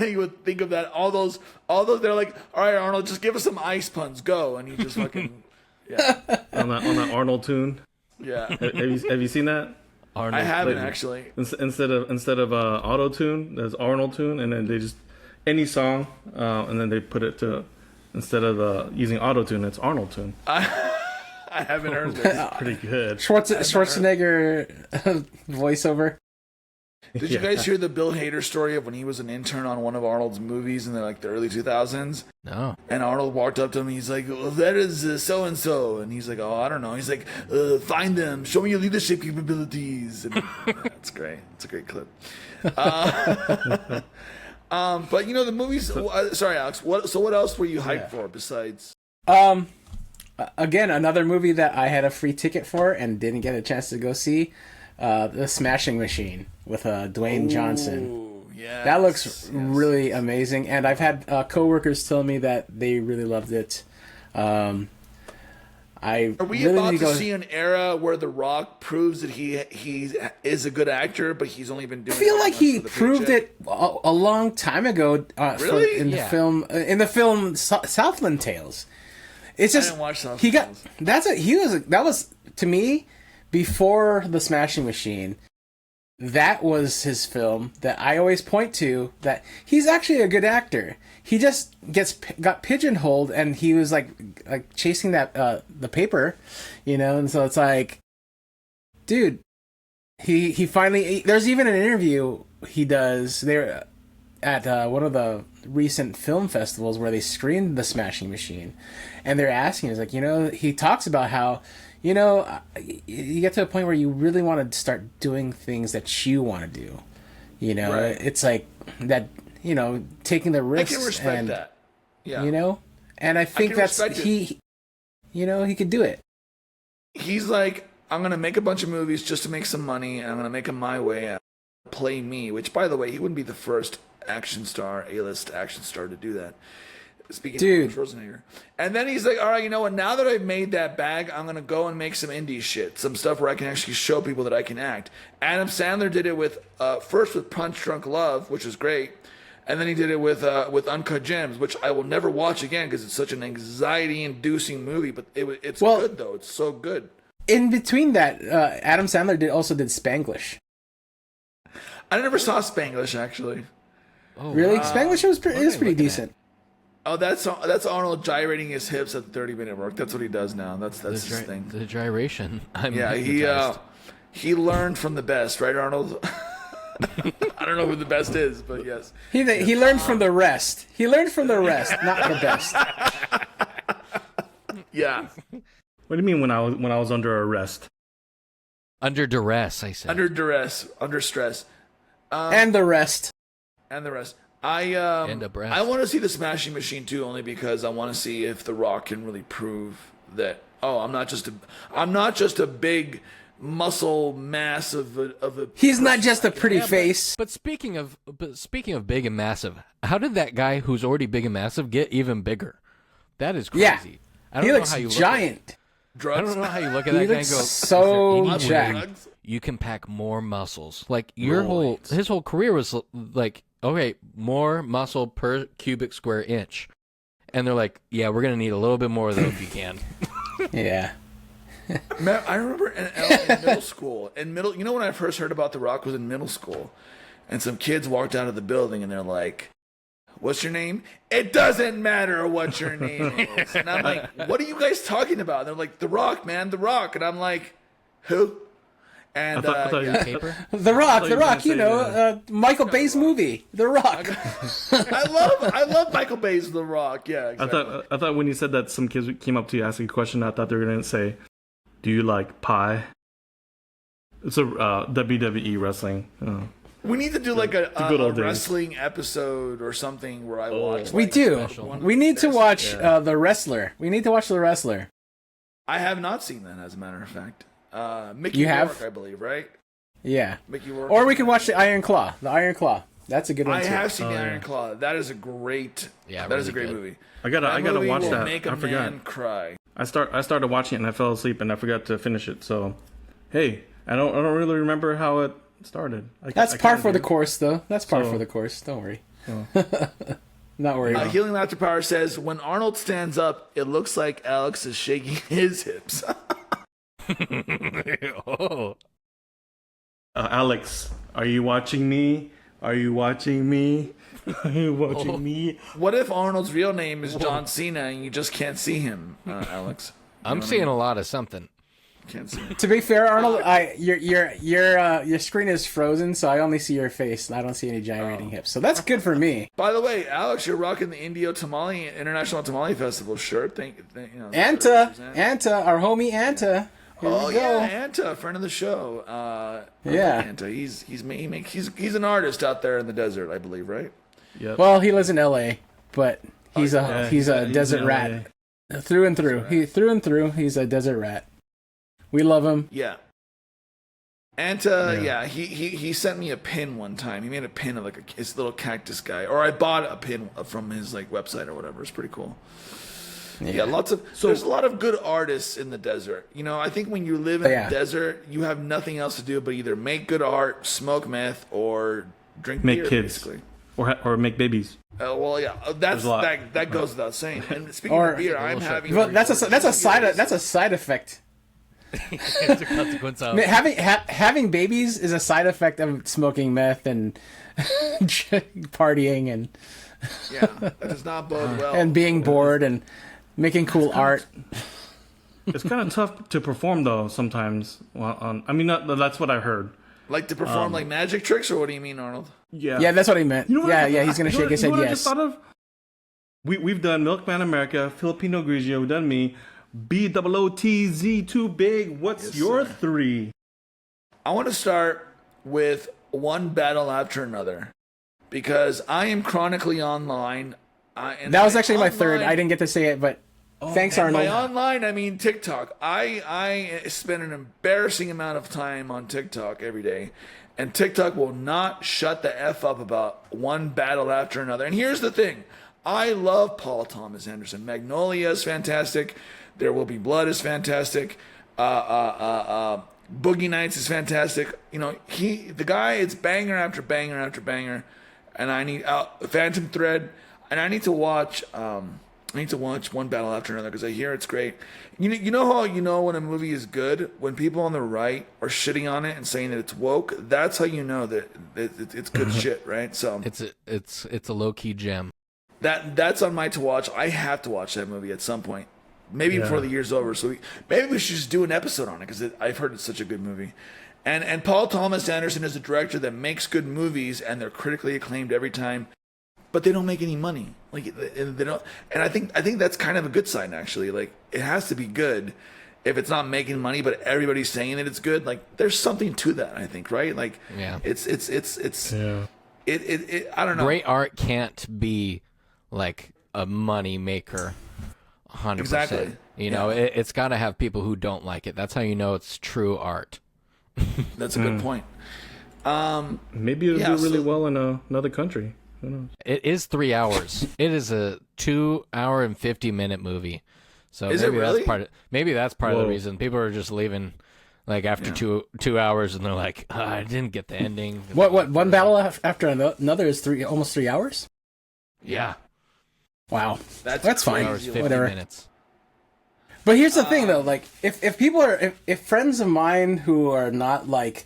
Speaker 1: You would think of that. All those. They're like, all right, Arnold, just give us some ice puns, go, and he just fucking
Speaker 2: on that Arnold tune.
Speaker 1: Yeah.
Speaker 2: Have you seen that?
Speaker 4: Arnold.
Speaker 1: I haven't actually.
Speaker 2: Instead of auto tune, there's Arnold tune, and then they just any song, and then they put it to instead of using auto tune, it's Arnold tune.
Speaker 1: I haven't heard this.
Speaker 2: It's pretty good.
Speaker 3: Schwarzenegger voiceover.
Speaker 1: Did you guys hear the Bill Hader story of when he was an intern on one of Arnold's movies in the early 2000s?
Speaker 4: No.
Speaker 1: And Arnold walked up to him. He's like, well, that is so and so, and he's like, oh, I don't know. He's like, find them, show me your leadership capabilities. And that's great. It's a great clip. But you know the movies. Sorry, Alex. What else were you hyped for besides?
Speaker 3: Again, another movie that I had a free ticket for and didn't get a chance to go see. The Smashing Machine with Dwayne Johnson.
Speaker 1: Yeah,
Speaker 3: that looks really amazing, and I've had coworkers tell me that they really loved it. Are
Speaker 1: we about to see an era where The Rock proves that he is a good actor, but he's only been doing?
Speaker 3: I feel like he proved it a long time ago.
Speaker 1: Really?
Speaker 3: In the film Southland Tales. It's just
Speaker 1: I didn't watch Southland
Speaker 3: Tales. That was to me before The Smashing Machine. That was his film that I always point to. That he's actually a good actor. He just got pigeonholed, and he was like chasing that the paper, you know. And so it's like, dude, he finally. There's even an interview he does there at one of the recent film festivals where they screened The Smashing Machine, and they're asking, he's like, you know, he talks about how, you know, you get to a point where you really want to start doing things that you want to do. You know, right. It's like that, you know, taking the risks.
Speaker 1: I can respect that. Yeah.
Speaker 3: You know, and I think he could do it.
Speaker 1: He's like, I'm going to make a bunch of movies just to make some money, and I'm going to make them my way. Play me, which, by the way, he wouldn't be the first A-list action star to do that. Speaking
Speaker 3: Dude.
Speaker 1: of Arnold Schwarzenegger. And then he's like, all right, you know what? Now that I've made that bag, I'm going to go and make some indie shit. Some stuff where I can actually show people that I can act. Adam Sandler did it with, first with Punch Drunk Love, which is great. And then he did it with Uncut Gems, which I will never watch again because it's such an anxiety-inducing movie. But it's good, though. It's so good.
Speaker 3: In between that, Adam Sandler also did Spanglish.
Speaker 1: I never saw Spanglish, actually.
Speaker 3: Oh, really? Spanglish is pretty decent.
Speaker 1: Oh, that's Arnold gyrating his hips at the 30-minute mark. That's what he does now. That's his thing.
Speaker 4: The gyration.
Speaker 1: He learned from the best, right, Arnold? I don't know who the best is, but yes.
Speaker 3: He learned from the rest. He learned from the rest, not the best.
Speaker 1: Yeah.
Speaker 2: What do you mean when I was under arrest?
Speaker 4: Under duress, I said.
Speaker 1: Under duress, under stress.
Speaker 3: And the rest.
Speaker 1: And the rest.
Speaker 4: And abreast.
Speaker 1: I want to see the Smashing Machine too, only because I want to see if The Rock can really prove that. Oh, I'm not just a big muscle mass of a.
Speaker 3: He's not just a pretty face.
Speaker 4: But speaking of big and massive, how did that guy who's already big and massive get even bigger? That is crazy.
Speaker 3: Yeah.
Speaker 4: I don't
Speaker 3: He
Speaker 4: know
Speaker 3: looks
Speaker 4: how you
Speaker 3: giant.
Speaker 1: Drugs.
Speaker 4: I don't know how you look at
Speaker 3: He
Speaker 4: that guy and
Speaker 3: looks
Speaker 4: go,
Speaker 3: so
Speaker 4: "There's
Speaker 3: jacked."
Speaker 4: any way you can pack more muscles. Like
Speaker 1: Right.
Speaker 4: his whole career was like, okay, more muscle per cubic square inch. And they're like, yeah, we're going to need a little bit more of those if you can.
Speaker 3: Yeah.
Speaker 1: I remember in middle school. You know when I first heard about The Rock was in middle school, and some kids walked out of the building and they're like, "What's your name?" "It doesn't matter what your name is." And I'm like, "What are you guys talking about?" And they're like, "The Rock, man, The Rock." And I'm like, "Who?" And
Speaker 2: I thought you
Speaker 4: Paper?
Speaker 3: The Rock,
Speaker 2: you were gonna say
Speaker 3: Michael Bay's movie, The Rock.
Speaker 1: I love Michael Bay's The Rock. Yeah, exactly.
Speaker 2: I thought when you said that some kids came up to you asking a question, I thought they were going to say, "Do you like pie?" It's a WWE wrestling.
Speaker 1: We need to do like a
Speaker 2: good old days.
Speaker 1: wrestling episode or something where I watch.
Speaker 3: We
Speaker 1: like,
Speaker 3: do.
Speaker 4: special.
Speaker 3: We need to watch The Wrestler. We need to watch The Wrestler.
Speaker 1: I have not seen that, as a matter of fact. Mickey
Speaker 3: You
Speaker 1: Rourke,
Speaker 3: have?
Speaker 1: I believe, right?
Speaker 3: Yeah.
Speaker 1: Mickey Rourke.
Speaker 3: Or we can watch The Iron Claw. The Iron Claw. That's a good one
Speaker 1: I
Speaker 3: too.
Speaker 1: have seen The
Speaker 2: yeah.
Speaker 1: Iron Claw. That is a great.
Speaker 4: Yeah,
Speaker 1: that is a
Speaker 4: really
Speaker 1: great
Speaker 4: good.
Speaker 1: movie.
Speaker 2: I gotta
Speaker 1: movie
Speaker 2: watch
Speaker 1: will
Speaker 2: that.
Speaker 1: Make a
Speaker 2: I forgot.
Speaker 1: man cry.
Speaker 2: I started watching it and I fell asleep and I forgot to finish it. So, hey, I don't really remember how it started.
Speaker 3: That's
Speaker 2: I
Speaker 3: par
Speaker 2: kinda
Speaker 3: for the
Speaker 2: do.
Speaker 3: course, though. That's par
Speaker 2: So-
Speaker 3: for the course. Don't worry. Not worried.
Speaker 1: Healing Laughter Power says when Arnold stands up, it looks like Alex is shaking his hips.
Speaker 4: Oh.
Speaker 2: Alex, are you watching me? Are you watching me? Are you watching me?
Speaker 1: What if Arnold's real name is John Cena and you just can't see him, Alex?
Speaker 4: I'm seeing a lot of something.
Speaker 1: Can't see him.
Speaker 3: To be fair, Arnold, your screen is frozen, so I only see your face. And I don't see any gyrating hips. So that's good for me.
Speaker 1: By the way, Alex, you're rocking the International Tamale Festival shirt. Thank you know.
Speaker 3: Anta, our homie Anta. Here
Speaker 1: Oh
Speaker 3: we go.
Speaker 1: yeah, Anta, friend of the show.
Speaker 3: Yeah.
Speaker 1: Anta. He's an artist out there in the desert, I believe, right?
Speaker 2: Yep.
Speaker 3: Well, he lives in L.A., but he's
Speaker 2: Yeah,
Speaker 3: he's a
Speaker 2: in
Speaker 3: desert
Speaker 2: LA.
Speaker 3: rat through and through. Through and through, he's a desert rat. We love him.
Speaker 1: Yeah. Anta, yeah, he sent me a pin one time. He made a pin of like his little cactus guy, or I bought a pin from his like website or whatever. It's pretty cool. Yeah, there's a lot of good artists in the desert. You know, I think when you live in the desert, you have nothing else to do but either make good art, smoke meth, or drink
Speaker 2: Make
Speaker 1: beer,
Speaker 2: kids.
Speaker 1: basically.
Speaker 2: Or make babies.
Speaker 1: Well, yeah, that goes without saying. And speaking
Speaker 3: Or-
Speaker 1: of beer, I'm having.
Speaker 3: Well, that's a side effect.
Speaker 4: It's a consequence of
Speaker 3: Having babies is a side effect of smoking meth and partying and
Speaker 1: Yeah, that does not bode well.
Speaker 3: and being bored and making cool art.
Speaker 2: It's kind of tough to perform though sometimes. Well, that's what I heard.
Speaker 1: Like to perform like magic tricks, or what do you mean, Arnold?
Speaker 3: Yeah, that's what he meant.
Speaker 2: You know what
Speaker 3: He's gonna shake his head.
Speaker 2: I
Speaker 3: Yes.
Speaker 2: just thought of? We've done MilkManAmerica, Filipino Grigio, we've done me, BOOTZ, too big. What's your three?
Speaker 1: I want to start with one battle after another because I am chronically online.
Speaker 3: That was actually my third. I didn't get to say it, but thanks,
Speaker 1: And
Speaker 3: Arnold.
Speaker 1: by online, I mean TikTok. I spend an embarrassing amount of time on TikTok every day, and TikTok will not shut the F up about one battle after another. And here's the thing. I love Paul Thomas Anderson. Magnolia is fantastic. There Will Be Blood is fantastic. Boogie Nights is fantastic. You know, the guy, it's banger after banger after banger. And I need Phantom Thread, and I need to watch One Battle After Another because I hear it's great. You know how you know when a movie is good? When people on the right are shitting on it and saying that it's woke. That's how you know that it's good shit, right? So
Speaker 4: it's a low key gem.
Speaker 1: That's on my to watch. I have to watch that movie at some point, maybe before the year's over. So maybe we should just do an episode on it because I've heard it's such a good movie. And Paul Thomas Anderson is a director that makes good movies and they're critically acclaimed every time, but they don't make any money. Like they don't. And I think that's kind of a good sign actually. Like it has to be good if it's not making money, but everybody's saying that it's good. Like there's something to that. I think, right? Like it's I don't know.
Speaker 4: Great art can't be like a money maker. 100%.
Speaker 1: Exactly.
Speaker 4: You know, it's got to have people who don't like it. That's how you know it's true art.
Speaker 1: That's a good point.
Speaker 2: Maybe it'll do really well in another country. Who knows?
Speaker 4: It is 3 hours. It is a 2 hour and 50-minute movie. So
Speaker 1: is
Speaker 4: maybe
Speaker 1: it really?
Speaker 4: that's part of the reason people are just leaving like after 2 hours and they're like, I didn't get the ending.
Speaker 3: What One Battle After Another is almost 3 hours?
Speaker 4: Yeah.
Speaker 3: Wow. That's fine.
Speaker 4: 2 hours, 50
Speaker 3: Whatever.
Speaker 4: minutes.
Speaker 3: But here's the thing, though. Like, if people are, if friends of mine who are not like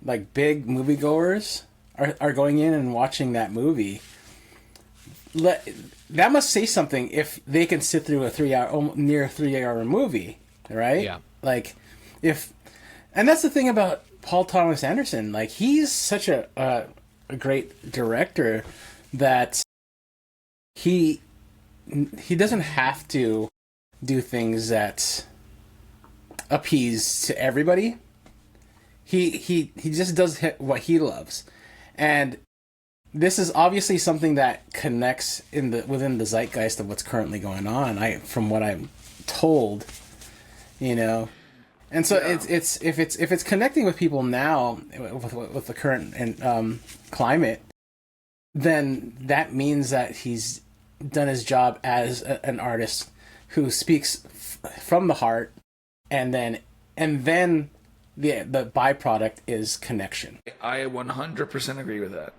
Speaker 3: big moviegoers are going in and watching that movie, that must say something. If they can sit through a near 3 hour movie, right?
Speaker 4: Yeah.
Speaker 3: Like, and that's the thing about Paul Thomas Anderson. Like, he's such a great director that he doesn't have to do things that appease to everybody. He just does what he loves, and this is obviously something that connects within the zeitgeist of what's currently going on. From what I'm told, you know, and so it's if it's connecting with people now with the current climate, then that means that he's done his job as an artist who speaks from the heart, and then the byproduct is connection.
Speaker 1: I 100% agree with that.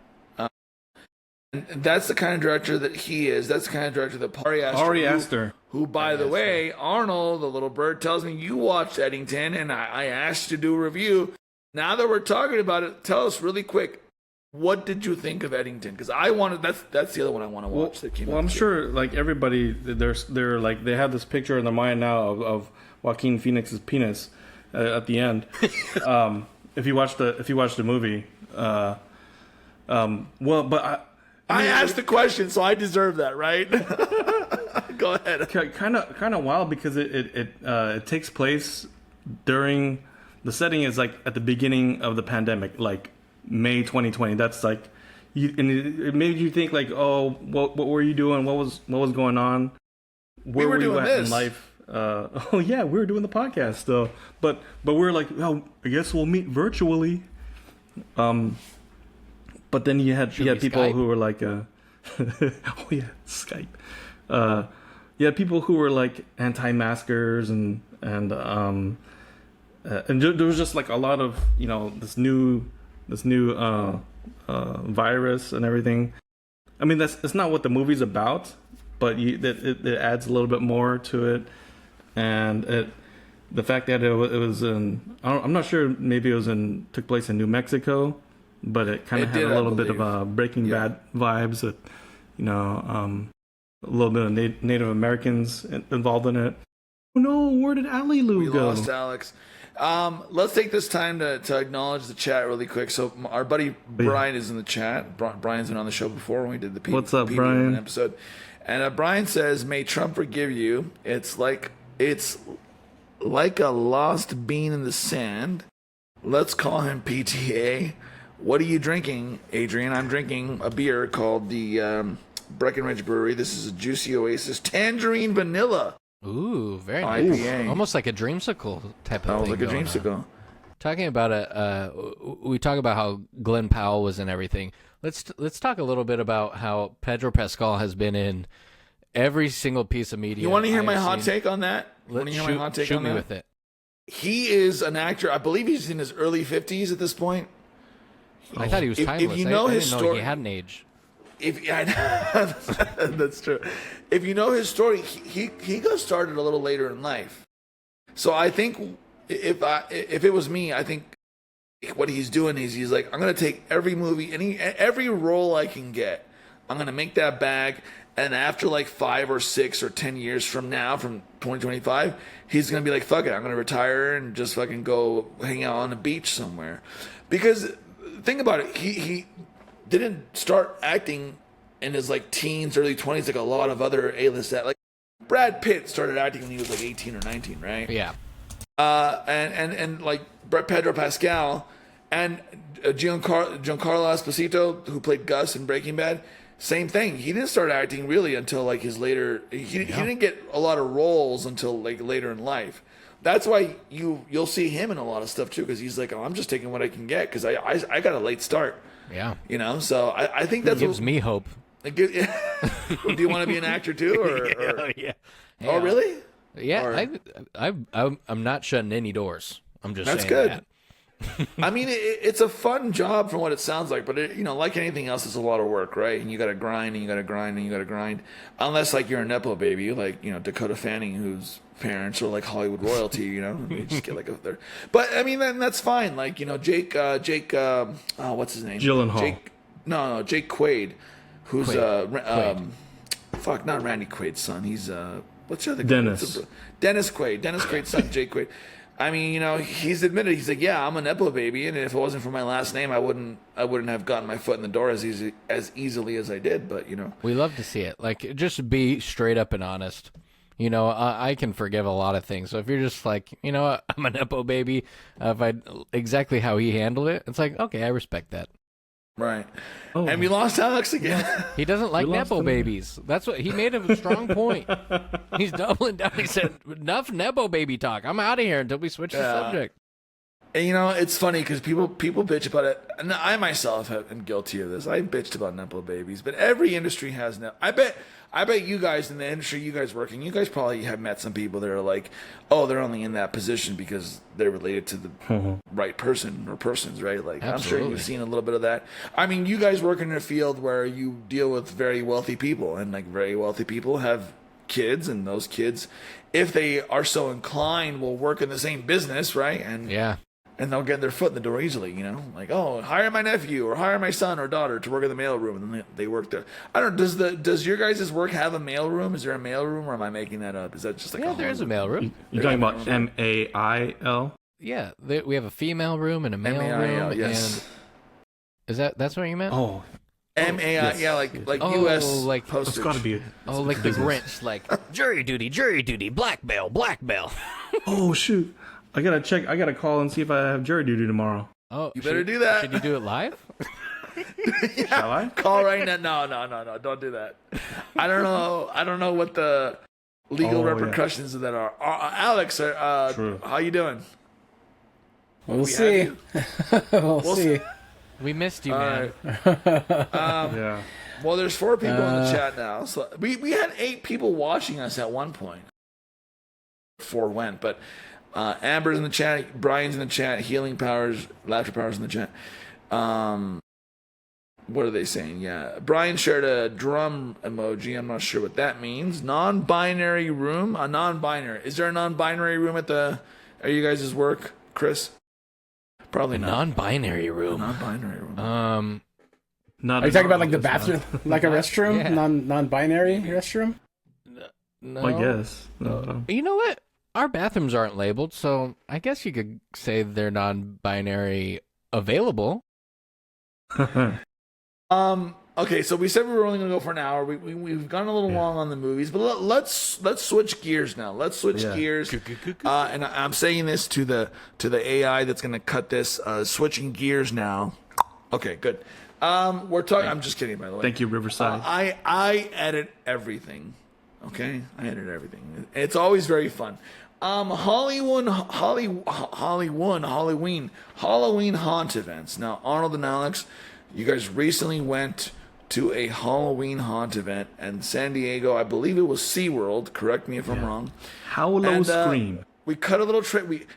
Speaker 1: And that's the kind of director that he is. That's the kind of director that Ari Aster, who by the way, Arnold, the little bird, tells me you watched Eddington, and I asked you to do a review. Now that we're talking about it, tell us really quick. What did you think of Eddington? Because that's the other one I want to watch.
Speaker 2: I'm sure like everybody, they're like they have this picture in their mind now of Joaquin Phoenix's penis at the end. If you watch the movie, well, but
Speaker 1: I asked the question, so I deserve that, right? Go ahead.
Speaker 2: Kind of wild because it takes place during the setting is like at the beginning of the pandemic, like May 2020. That's like, and it made you think like, oh, what were you doing? What was going on? Where were you at in life? Oh yeah, we were doing the podcast though. But we're like, oh, I guess we'll meet virtually. But then you had people Skype? Who were like, oh yeah, Skype. You had people who were like anti-maskers and there was just like a lot of this new virus and everything. I mean, that's not what the movie's about, but it adds a little bit more to it, and the fact that it was I'm not sure, maybe took place in New Mexico, but it kind of had a little bit of Breaking Bad vibes with a little bit of Native Americans involved in it. Oh no, where did Ali Lou go?
Speaker 1: We lost Alex. Let's take this time to acknowledge the chat really quick. So our buddy Brian is in the chat. Brian's been on the show before when we did the
Speaker 2: What's up, Brian?
Speaker 1: Episode. And Brian says, "May Trump forgive you. It's like a lost bean in the sand. Let's call him PTA. What are you drinking, Adrian? I'm drinking a beer called the Breckenridge Brewery. This is a Juicy Oasis Tangerine Vanilla."
Speaker 4: Ooh, very
Speaker 1: IPA.
Speaker 4: nice. Almost like a dreamsicle type of thing.
Speaker 1: Like a dreamsicle.
Speaker 4: talking about we talk about how Glenn Powell was in everything. Let's talk a little bit about how Pedro Pascal has been in every single piece of media.
Speaker 1: You want to hear my hot take on that?
Speaker 4: Shoot me with it.
Speaker 1: He is an actor. I believe he's in his early 50s at this point.
Speaker 4: I thought he was timeless.
Speaker 1: If you know
Speaker 4: I
Speaker 1: his
Speaker 4: didn't know
Speaker 1: story,
Speaker 4: he had an age.
Speaker 1: That's true. If you know his story, he got started a little later in life. So I think if it was me, I think what he's doing is he's like, I'm gonna take every movie, every role I can get. I'm gonna make that bag, and after like 5 or 6 or 10 years from now, from 2025, he's gonna be like, fuck it, I'm gonna retire and just fucking go hang out on the beach somewhere. Because think about it, he didn't start acting in his like teens, early 20s like a lot of other A-list actors. Like Brad Pitt started acting when he was like 18 or 19, right?
Speaker 4: Yeah.
Speaker 1: And like Pedro Pascal and Giancarlo Esposito, who played Gus in Breaking Bad, same thing. He didn't start acting really until like his later. He didn't get a lot of roles until like later in life. That's why you'll see him in a lot of stuff too, because he's like, oh, I'm just taking what I can get because I got a late start.
Speaker 4: Yeah.
Speaker 1: You know, so I think that
Speaker 4: gives me hope.
Speaker 1: Do you want to be an actor too? Or
Speaker 4: yeah. Hey,
Speaker 1: oh, really?
Speaker 4: Yeah. I'm not shutting any doors. I'm just
Speaker 1: that's
Speaker 4: saying
Speaker 1: good.
Speaker 4: That.
Speaker 1: I mean, it's a fun job from what it sounds like, but like anything else, it's a lot of work, right? And you got to grind, and you got to grind, and you got to grind. Unless like you're a nepo baby, like Dakota Fanning, whose parents are like Hollywood royalty, and they just get like up there. But I mean, then that's fine. Like Jake, what's his name?
Speaker 2: Gyllenhaal.
Speaker 1: Jake Quaid, who's
Speaker 4: Quaid.
Speaker 1: not Randy Quaid's son. He's what's the other guy?
Speaker 2: Dennis.
Speaker 1: Dennis Quaid. Dennis Quaid's son, Jake Quaid. I mean, he's admitted, he's like, yeah, I'm a nepo baby, and if it wasn't for my last name, I wouldn't have gotten my foot in the door as easily as I did. But
Speaker 4: we love to see it. Like, just be straight up and honest. I can forgive a lot of things. So if you're just like, I'm a nepo baby, exactly how he handled it, it's like, okay, I respect that.
Speaker 1: Right. Oh. And we lost Alex again.
Speaker 4: He doesn't like nepo babies. That's what he made a strong point. He's doubling down. He said, enough nepo baby talk. I'm out of here until we switch the subject.
Speaker 1: And it's funny because people bitch about it. And I myself am guilty of this. I bitched about nepo babies, but every industry has I bet you guys in the industry you guys working, you guys probably have met some people that are like, oh, they're only in that position because they're related to the right person or persons, right? Like, absolutely. I'm sure you've seen a little bit of that. I mean, you guys work in a field where you deal with very wealthy people, and like very wealthy people have kids, and those kids, if they are so inclined, will work in the same business, right? And
Speaker 4: yeah.
Speaker 1: And they'll get their foot in the door easily, like, oh, hire my nephew or hire my son or daughter to work in the mailroom, and then they work there. I don't know. Does your guys' work have a mailroom? Is there a mailroom, or am I making that up? Is that just like
Speaker 4: there is a mailroom?
Speaker 2: You're talking about MAIL?
Speaker 4: Yeah, we have a female room and a male room.
Speaker 1: Yes.
Speaker 4: And that's what you meant?
Speaker 2: Oh.
Speaker 1: MAI,
Speaker 2: yes.
Speaker 1: Yeah, like U.S.
Speaker 4: like
Speaker 1: postage.
Speaker 2: It's got to be.
Speaker 4: Like the Grinch, like jury duty, blackmail.
Speaker 2: Oh shoot. I gotta call and see if I have jury duty tomorrow.
Speaker 4: Oh,
Speaker 1: you better do that.
Speaker 4: Should you do it live?
Speaker 1: Yeah.
Speaker 2: Shall I?
Speaker 1: Call right now. No, don't do that. I don't know what the legal repercussions of that are. Alex, how you doing?
Speaker 3: We'll see. We'll see.
Speaker 4: We missed you, man.
Speaker 2: Yeah.
Speaker 1: Well, there's 4 people in the chat now. So we had 8 people watching us at one point. 4 went, but Amber's in the chat, Brian's in the chat, Healing Powers, Laughter Powers in the chat. What are they saying? Yeah, Brian shared a drum emoji. I'm not sure what that means. Non-binary room? A non-binary. Is there a non-binary room at you guys' work, Chris? Probably not.
Speaker 4: Non-binary room.
Speaker 1: Non-binary room.
Speaker 2: Not
Speaker 3: Are you talking about like the bathroom, like a restroom,
Speaker 4: Yeah.
Speaker 3: non-binary restroom?
Speaker 4: No.
Speaker 2: I guess. No.
Speaker 4: You know what? Our bathrooms aren't labeled, so I guess you could say they're non-binary available.
Speaker 1: Okay, so we said we were only going to go for an hour. We've gone a little long on the movies, but let's switch gears now. Let's switch gears. And I'm saying this to the AI that's going to cut this. Switching gears now. Okay, good. We're talking. I'm just kidding, by the way.
Speaker 2: Thank you, Riverside.
Speaker 1: I edit everything. Okay, I edit everything. It's always very fun. Halloween haunt events. Now, Arnold and Alex, you guys recently went to a Halloween haunt event in San Diego. I believe it was SeaWorld. Correct me if I'm wrong.
Speaker 2: Hollow Scream.
Speaker 1: We cut a little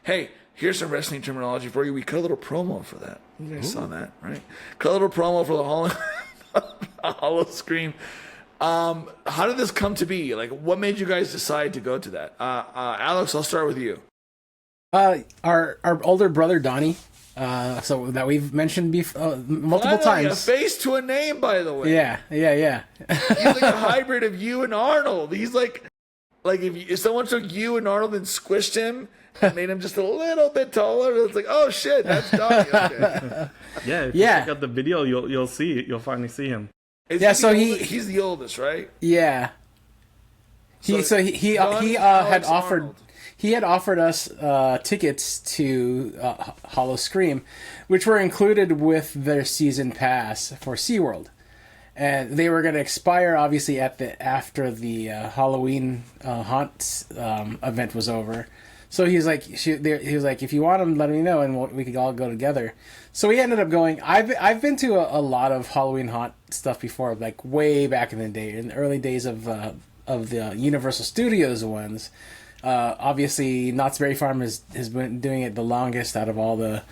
Speaker 1: hey, here's some wrestling terminology for you. We cut a little promo for that. You guys saw that, right? Cut a little promo for the Hollow Scream. How did this come to be? Like, what made you guys decide to go to that? Alex, I'll start with you.
Speaker 3: Our older brother Donnie, so that we've mentioned multiple times.
Speaker 1: A face to a name, by the way.
Speaker 3: Yeah.
Speaker 1: He's like a hybrid of you and Arnold. He's like if someone took you and Arnold and squished him and made him just a little bit taller, it's like, oh shit, that's Donnie. Okay.
Speaker 2: Yeah, if you check out the video, you'll see it. You'll finally see him.
Speaker 1: He's the oldest, right?
Speaker 3: Yeah. He had offered us tickets to Hollow Scream, which were included with their season pass for SeaWorld. And they were going to expire, obviously, after the Halloween haunt event was over. So he was like, if you want them, let me know, and we could all go together. So we ended up going. I've been to a lot of Halloween haunt stuff before, like way back in the day, in the early days of the Universal Studios ones. Obviously, Knott's Berry Farm has been doing it the longest out of all the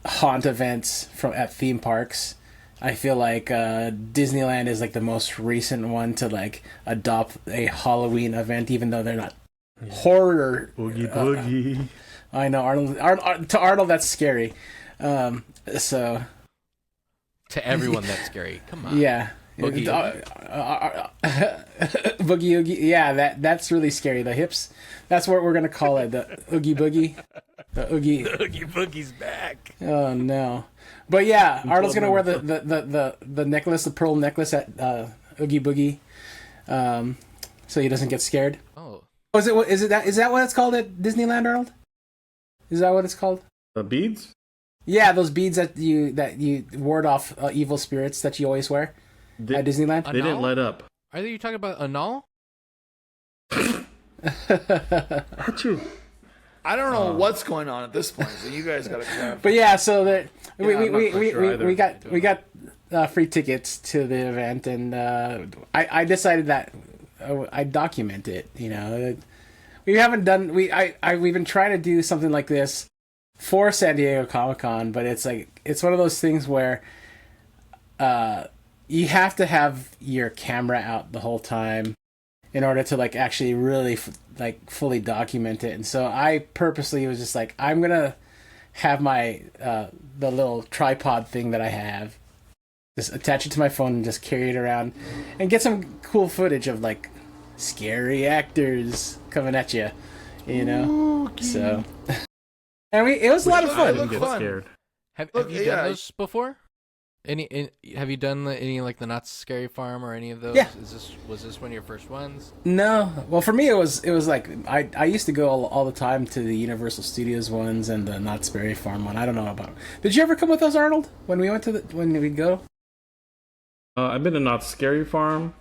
Speaker 3: haunt events at theme parks. I feel like Disneyland is like the most recent one to like adopt a Halloween event, even though they're not horror.
Speaker 2: Boogie boogie.
Speaker 3: I know Arnold. To Arnold, that's scary. So
Speaker 4: to everyone, that's scary. Come on.
Speaker 3: Yeah.
Speaker 4: Boogie
Speaker 3: Boogie Oogie. Yeah, that's really scary. The hips. That's what we're gonna call it. The Oogie Boogie. The Oogie.
Speaker 4: The Oogie Boogie's back.
Speaker 3: Oh no. But yeah, Arnold's gonna wear the necklace, the pearl necklace at Oogie Boogie, so he doesn't get scared.
Speaker 4: Oh.
Speaker 3: Is that what it's called at Disneyland, Arnold? Is that what it's called?
Speaker 2: The beads?
Speaker 3: Yeah, those beads that you ward off evil spirits that you always wear at Disneyland.
Speaker 2: They didn't light up.
Speaker 4: Are you talking about Anal?
Speaker 2: Achoo.
Speaker 1: I don't know what's going on at this point, so you guys got to clarify.
Speaker 3: But yeah, so we got free tickets to the event, and I decided that I'd document it. You know, we've been trying to do something like this for San Diego Comic-Con, but it's one of those things where you have to have your camera out the whole time in order to like actually really fully document it. And so I purposely was just like, I'm gonna have my the little tripod thing that I have, just attach it to my phone and just carry it around and get some cool footage of like scary actors coming at you, you know. Okay. So and it was a lot of fun.
Speaker 2: I didn't get scared.
Speaker 4: Have you done those before? Have you done any like the Not Scary Farm or any of those?
Speaker 3: Yeah.
Speaker 4: Was this one of your first ones?
Speaker 3: No. Well, for me it was like I used to go all the time to the Universal Studios ones and the Knott's Berry Farm one. I don't know about. Did you ever come with us, Arnold? When we went when we go?
Speaker 2: I've been to Knott's Scary Farm.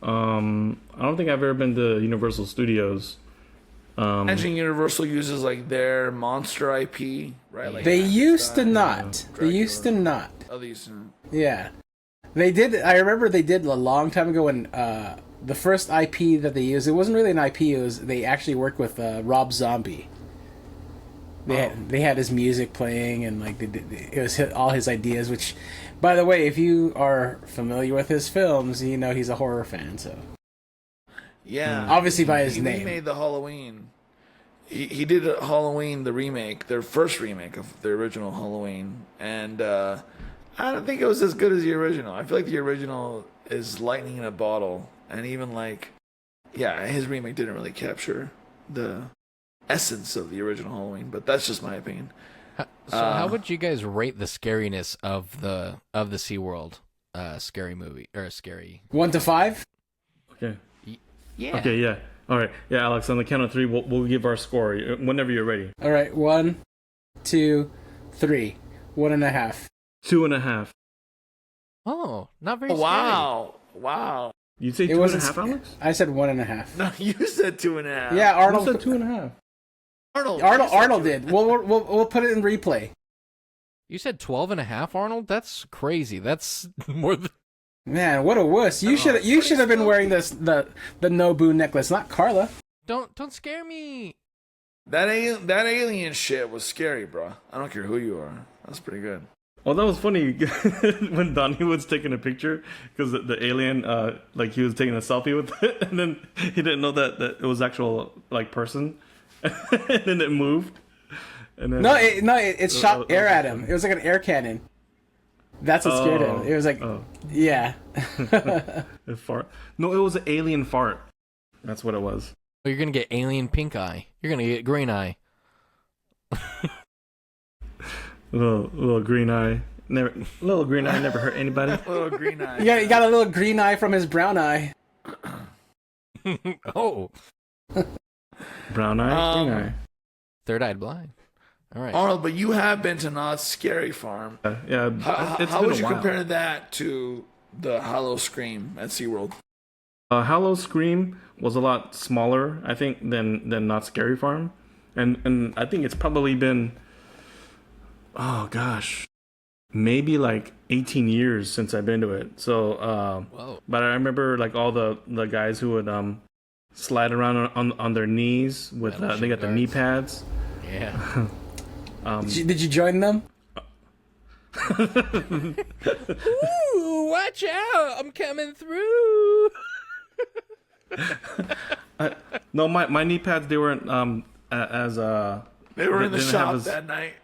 Speaker 2: I don't think I've ever been to Universal Studios.
Speaker 1: Imagine Universal uses like their monster IP, right? Like
Speaker 3: they used to not. They used to not.
Speaker 1: Oh, they used to.
Speaker 3: Yeah, they did. I remember they did a long time ago when the first IP that they used. It wasn't really an IP. It was they actually worked with Rob Zombie. They had his music playing and like it was all his ideas. Which, by the way, if you are familiar with his films, you know he's a horror fan. So.
Speaker 1: Yeah,
Speaker 3: obviously by his name.
Speaker 1: He made the Halloween. He did a Halloween, the remake, their first remake of the original Halloween, and I don't think it was as good as the original. I feel like the original is lightning in a bottle, and even like, yeah, his remake didn't really capture the essence of the original Halloween. But that's just my opinion.
Speaker 4: So, how would you guys rate the scariness of the SeaWorld scary movie or scary?
Speaker 3: 1 to 5.
Speaker 2: Okay.
Speaker 4: Yeah.
Speaker 2: Okay, yeah. All right. Yeah, Alex, on the count of 3, we'll give our score whenever you're ready.
Speaker 3: All right. 1, 2, 3. 1.5.
Speaker 2: 2.5.
Speaker 4: Oh, not very scary.
Speaker 1: Wow.
Speaker 2: You say
Speaker 3: It
Speaker 2: 2.5, Alex?
Speaker 3: I said 1.5.
Speaker 1: No, you said 2.5.
Speaker 3: Yeah,
Speaker 2: I
Speaker 3: Arnold.
Speaker 2: said 2.5.
Speaker 3: Arnold did. We'll put it in replay.
Speaker 4: You said 12.5, Arnold? That's crazy. That's more than...
Speaker 3: Man, what a wuss! You should have been wearing the Nobu necklace, not Carla.
Speaker 4: Don't scare me.
Speaker 1: That alien shit was scary, bro. I don't care who you are. That's pretty good.
Speaker 2: Oh, that was funny when Donnie was taking a picture because the alien, like he was taking a selfie with it, and then he didn't know that it was actual like person, and then it moved. And then,
Speaker 3: it shot air at him. It was like an air cannon. That's what scared him. It was like, yeah.
Speaker 2: A fart. No, it was an alien fart. That's what it was.
Speaker 4: Oh, you're gonna get alien pink eye. You're gonna get green eye.
Speaker 2: Little green eye. Little green eye never hurt anybody.
Speaker 1: Little green eye.
Speaker 3: You got a little green eye from his brown eye.
Speaker 4: Oh.
Speaker 2: Brown eye, green eye.
Speaker 4: Third-eyed blind. All right.
Speaker 1: Arnold, but you have been to Knott's Scary Farm.
Speaker 2: Yeah.
Speaker 1: How would you compare that to the Hollow Scream at SeaWorld?
Speaker 2: Hollow Scream was a lot smaller, I think, than Not Scary Farm, and I think it's probably been, oh gosh, maybe like 18 years since I've been to it. So, but I remember like all the guys who would slide around on their knees with they got the knee pads.
Speaker 4: Yeah.
Speaker 3: Did you join them?
Speaker 4: Ooh, watch out! I'm coming through.
Speaker 2: No, my knee pads, they weren't as
Speaker 1: They were in the
Speaker 2: didn't
Speaker 1: shop
Speaker 2: have
Speaker 1: that night.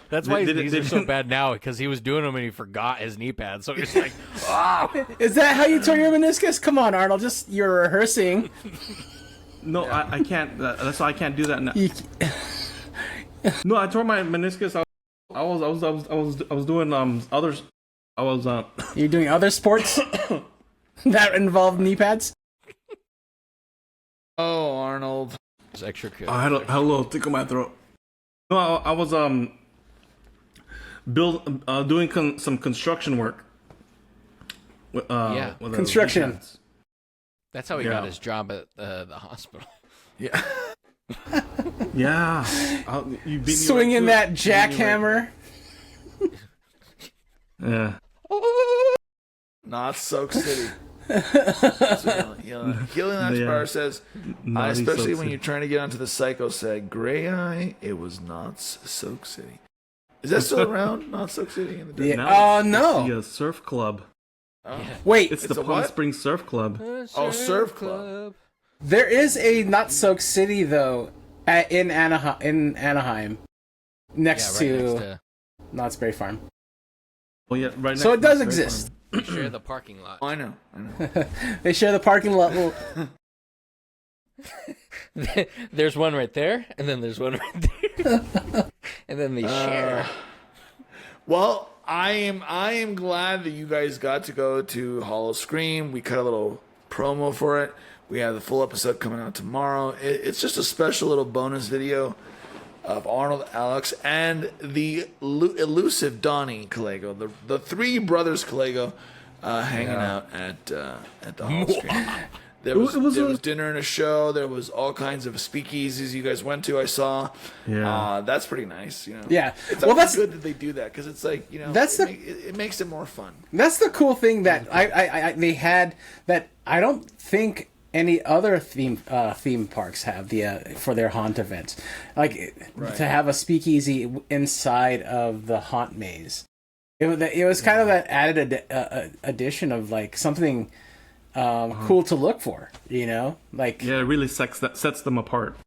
Speaker 4: That's why his
Speaker 2: They
Speaker 4: knees are so
Speaker 2: didn't-
Speaker 4: bad now, because he was doing them and he forgot his knee pads. So he's like, oh.
Speaker 3: Is that how you tore your meniscus? Come on, Arnold. You're rehearsing.
Speaker 2: No, I can't. That's why I can't do that now.
Speaker 3: You-
Speaker 2: No, I tore my meniscus. I was doing others. I was
Speaker 3: You're doing other sports that involve knee pads?
Speaker 1: Oh, Arnold.
Speaker 4: It's extra good.
Speaker 2: I had a little tickle in my throat. No, I was doing some construction work. With
Speaker 3: Construction.
Speaker 2: defense.
Speaker 4: That's how he got his job at the hospital.
Speaker 1: Yeah.
Speaker 2: Yeah. You beat me
Speaker 3: Swinging
Speaker 2: right
Speaker 3: that
Speaker 2: to it.
Speaker 3: jackhammer.
Speaker 2: Yeah.
Speaker 1: Not Soak City. Healing That
Speaker 2: Yeah.
Speaker 1: Bar says,
Speaker 2: Naughty
Speaker 1: especially
Speaker 2: Soak
Speaker 1: when
Speaker 2: City.
Speaker 1: you're trying to get onto the Psycho seg, Gray Eye, it was not Soak City. Is that still around? Not Soak City in the day?
Speaker 3: Yeah.
Speaker 2: Now it's
Speaker 3: No.
Speaker 2: the surf club.
Speaker 1: Oh.
Speaker 3: Wait,
Speaker 2: It's
Speaker 1: It's
Speaker 2: the
Speaker 1: a
Speaker 2: Palm
Speaker 1: what?
Speaker 2: Springs Surf Club.
Speaker 1: Oh, Surf Club.
Speaker 3: there is a Not Soak City though in Anaheim, next to Knott's Berry Farm.
Speaker 2: Oh yeah, right.
Speaker 3: So
Speaker 2: next
Speaker 3: it
Speaker 2: to
Speaker 3: does
Speaker 2: the
Speaker 3: exist.
Speaker 4: They share the parking lot.
Speaker 1: I know.
Speaker 3: They share the parking lot. Well,
Speaker 4: There's one right there, and then there's one right there, and then they share.
Speaker 1: Well, I am glad that you guys got to go to Hollow Scream. We cut a little promo for it. We have the full episode coming out tomorrow. It's just a special little bonus video of Arnold, Alex, and the elusive Donnie Callego, the three brothers Callego, hanging out at the Hollow Scream. There was dinner and a show. There was all kinds of speakeasies you guys went to. I saw.
Speaker 2: Yeah.
Speaker 1: That's pretty nice. You know.
Speaker 3: Yeah.
Speaker 1: It's
Speaker 3: Well,
Speaker 1: that's good that they do that because it's like it makes it more fun.
Speaker 3: that's the cool thing that they had that I don't think any other theme parks have for their haunt events, like to have a speakeasy inside of the haunt maze. It was kind of that added addition of like something cool to look for, you know, like
Speaker 2: Yeah, it really sets them apart.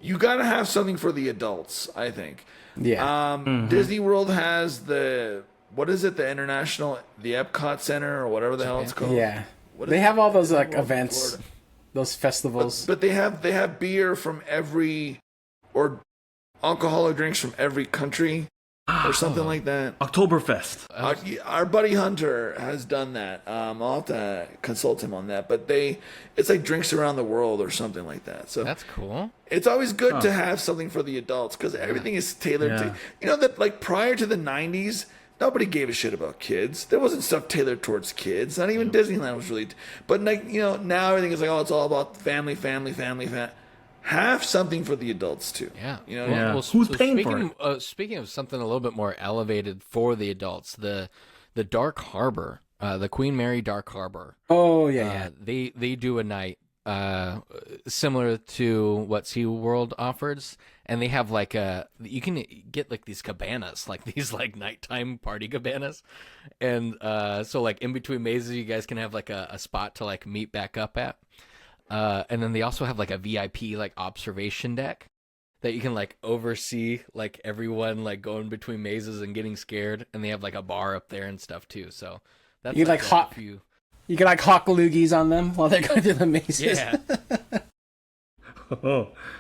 Speaker 1: You got to have something for the adults, I think.
Speaker 3: yeah.
Speaker 1: Disney World has the Epcot Center or whatever the hell it's called.
Speaker 3: Yeah,
Speaker 1: What is
Speaker 3: they
Speaker 1: it?
Speaker 3: have all those
Speaker 1: Disney
Speaker 3: like
Speaker 1: World in
Speaker 3: events,
Speaker 1: Florida.
Speaker 3: those festivals.
Speaker 1: But they have beer from every, or alcoholic drinks from every country, or something like that.
Speaker 2: Oktoberfest.
Speaker 1: Our buddy Hunter has done that. I'll have to consult him on that. But it's like drinks around the world or something like that. So
Speaker 4: That's cool.
Speaker 1: it's always good to have something for the adults because everything is tailored to. You know that like prior to the '90s, Nobody gave a shit about kids. There wasn't stuff tailored towards kids. Not even Disneyland was really. But like, you know, now everything is like, oh, it's all about family. Have something for the adults too.
Speaker 4: Yeah.
Speaker 1: You know.
Speaker 2: Yeah.
Speaker 4: Well,
Speaker 2: Who's paying for it?
Speaker 4: Speaking of something a little bit more elevated for the adults, the Dark Harbor, the Queen Mary Dark Harbor.
Speaker 3: Oh yeah.
Speaker 4: They do a night similar to what SeaWorld offers, and they have like you can get like these cabanas, like these like nighttime party cabanas, and so like in between mazes you guys can have like a spot to like meet back up at, and then they also have like a VIP like observation deck that you can like oversee like everyone like going between mazes and getting scared, and they have like a bar up there and stuff too. So that's
Speaker 3: You like hot. You can like hawk loogies on them while they're going through the mazes.
Speaker 4: Yeah.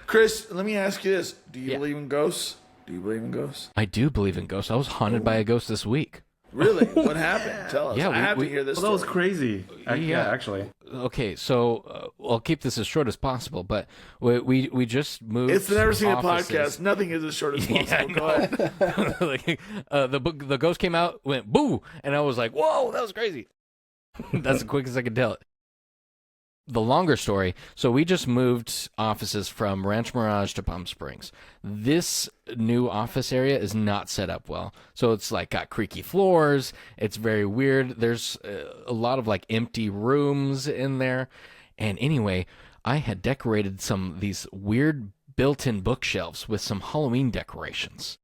Speaker 1: Chris, let me ask you this: do you believe in ghosts? Do you believe in ghosts?
Speaker 4: I do believe in ghosts. I was haunted by a ghost this week.
Speaker 1: Really? What happened? Tell us.
Speaker 4: Yeah,
Speaker 1: I have to hear this.
Speaker 2: Well, that was crazy. Yeah, actually.
Speaker 4: Okay, so I'll keep this as short as possible, but we just moved.
Speaker 1: It's the Never Seen It
Speaker 4: offices.
Speaker 1: podcast. Nothing is as short as possible. Go ahead.
Speaker 4: Like, the ghost came out, went boo, and I was like, whoa, that was crazy. That's the quickest I could tell it. The longer story, so we just moved offices from Ranch Mirage to Palm Springs. This new office area is not set up well. So it's like got creaky floors. It's very weird. There's a lot of like empty rooms in there. And anyway, I had decorated some of these weird built-in bookshelves with some Halloween decorations.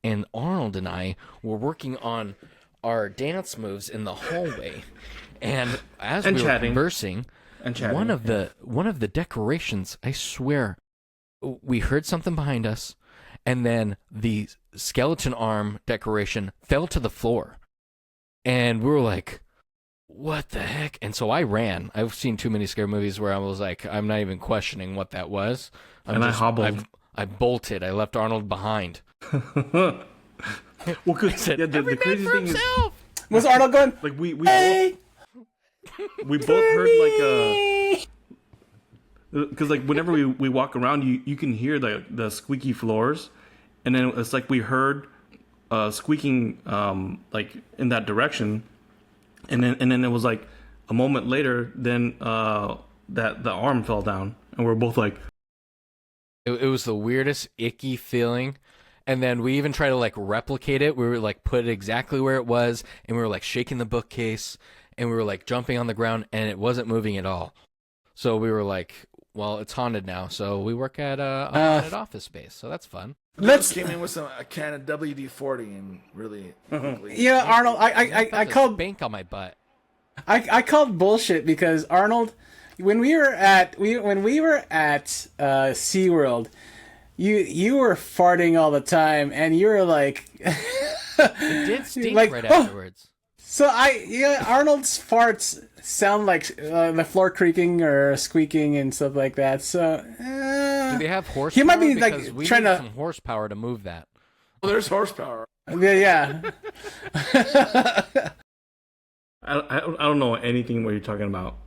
Speaker 4: And Arnold and I were working on our dance moves in the hallway. And as we were conversing, one of the decorations, I swear, we heard something behind us, and then the skeleton arm decoration fell to the floor. And we were like, what the heck? And so I ran. I've seen too many scary movies where I was like, I'm not even questioning what that was.
Speaker 2: I hobbled.
Speaker 4: I bolted. I left Arnold behind.
Speaker 2: Well, because the crazy thing is,
Speaker 3: Was Arnold going?
Speaker 2: like we
Speaker 3: Hey!
Speaker 2: we both heard like because like whenever we walk around, you can hear the squeaky floors, and then it's like we heard squeaking like in that direction, and then it was like a moment later, then that the arm fell down, and we're both like,
Speaker 4: it was the weirdest icky feeling. And then we even try to like replicate it. We were like put it exactly where it was, and we were like shaking the bookcase, and we were like jumping on the ground, and it wasn't moving at all. So we were like, well, it's haunted now. So we work at a haunted office space, so that's fun.
Speaker 1: Let's came in with a can of WD-40 and really quickly.
Speaker 3: Yeah, Arnold. I called
Speaker 4: bank on my butt.
Speaker 3: I called bullshit because Arnold, when we were at SeaWorld, you were farting all the time, and you were like,
Speaker 4: It did stink
Speaker 3: like,
Speaker 4: right afterwards.
Speaker 3: So Arnold's farts sound like the floor creaking or squeaking and stuff like that. So
Speaker 4: Do they have horsepower?
Speaker 3: he might be
Speaker 4: because
Speaker 3: like
Speaker 4: we
Speaker 3: trying
Speaker 4: need
Speaker 3: to
Speaker 4: some horsepower to move that.
Speaker 1: Well, there's horsepower.
Speaker 3: Yeah.
Speaker 2: I don't know anything what you're talking about.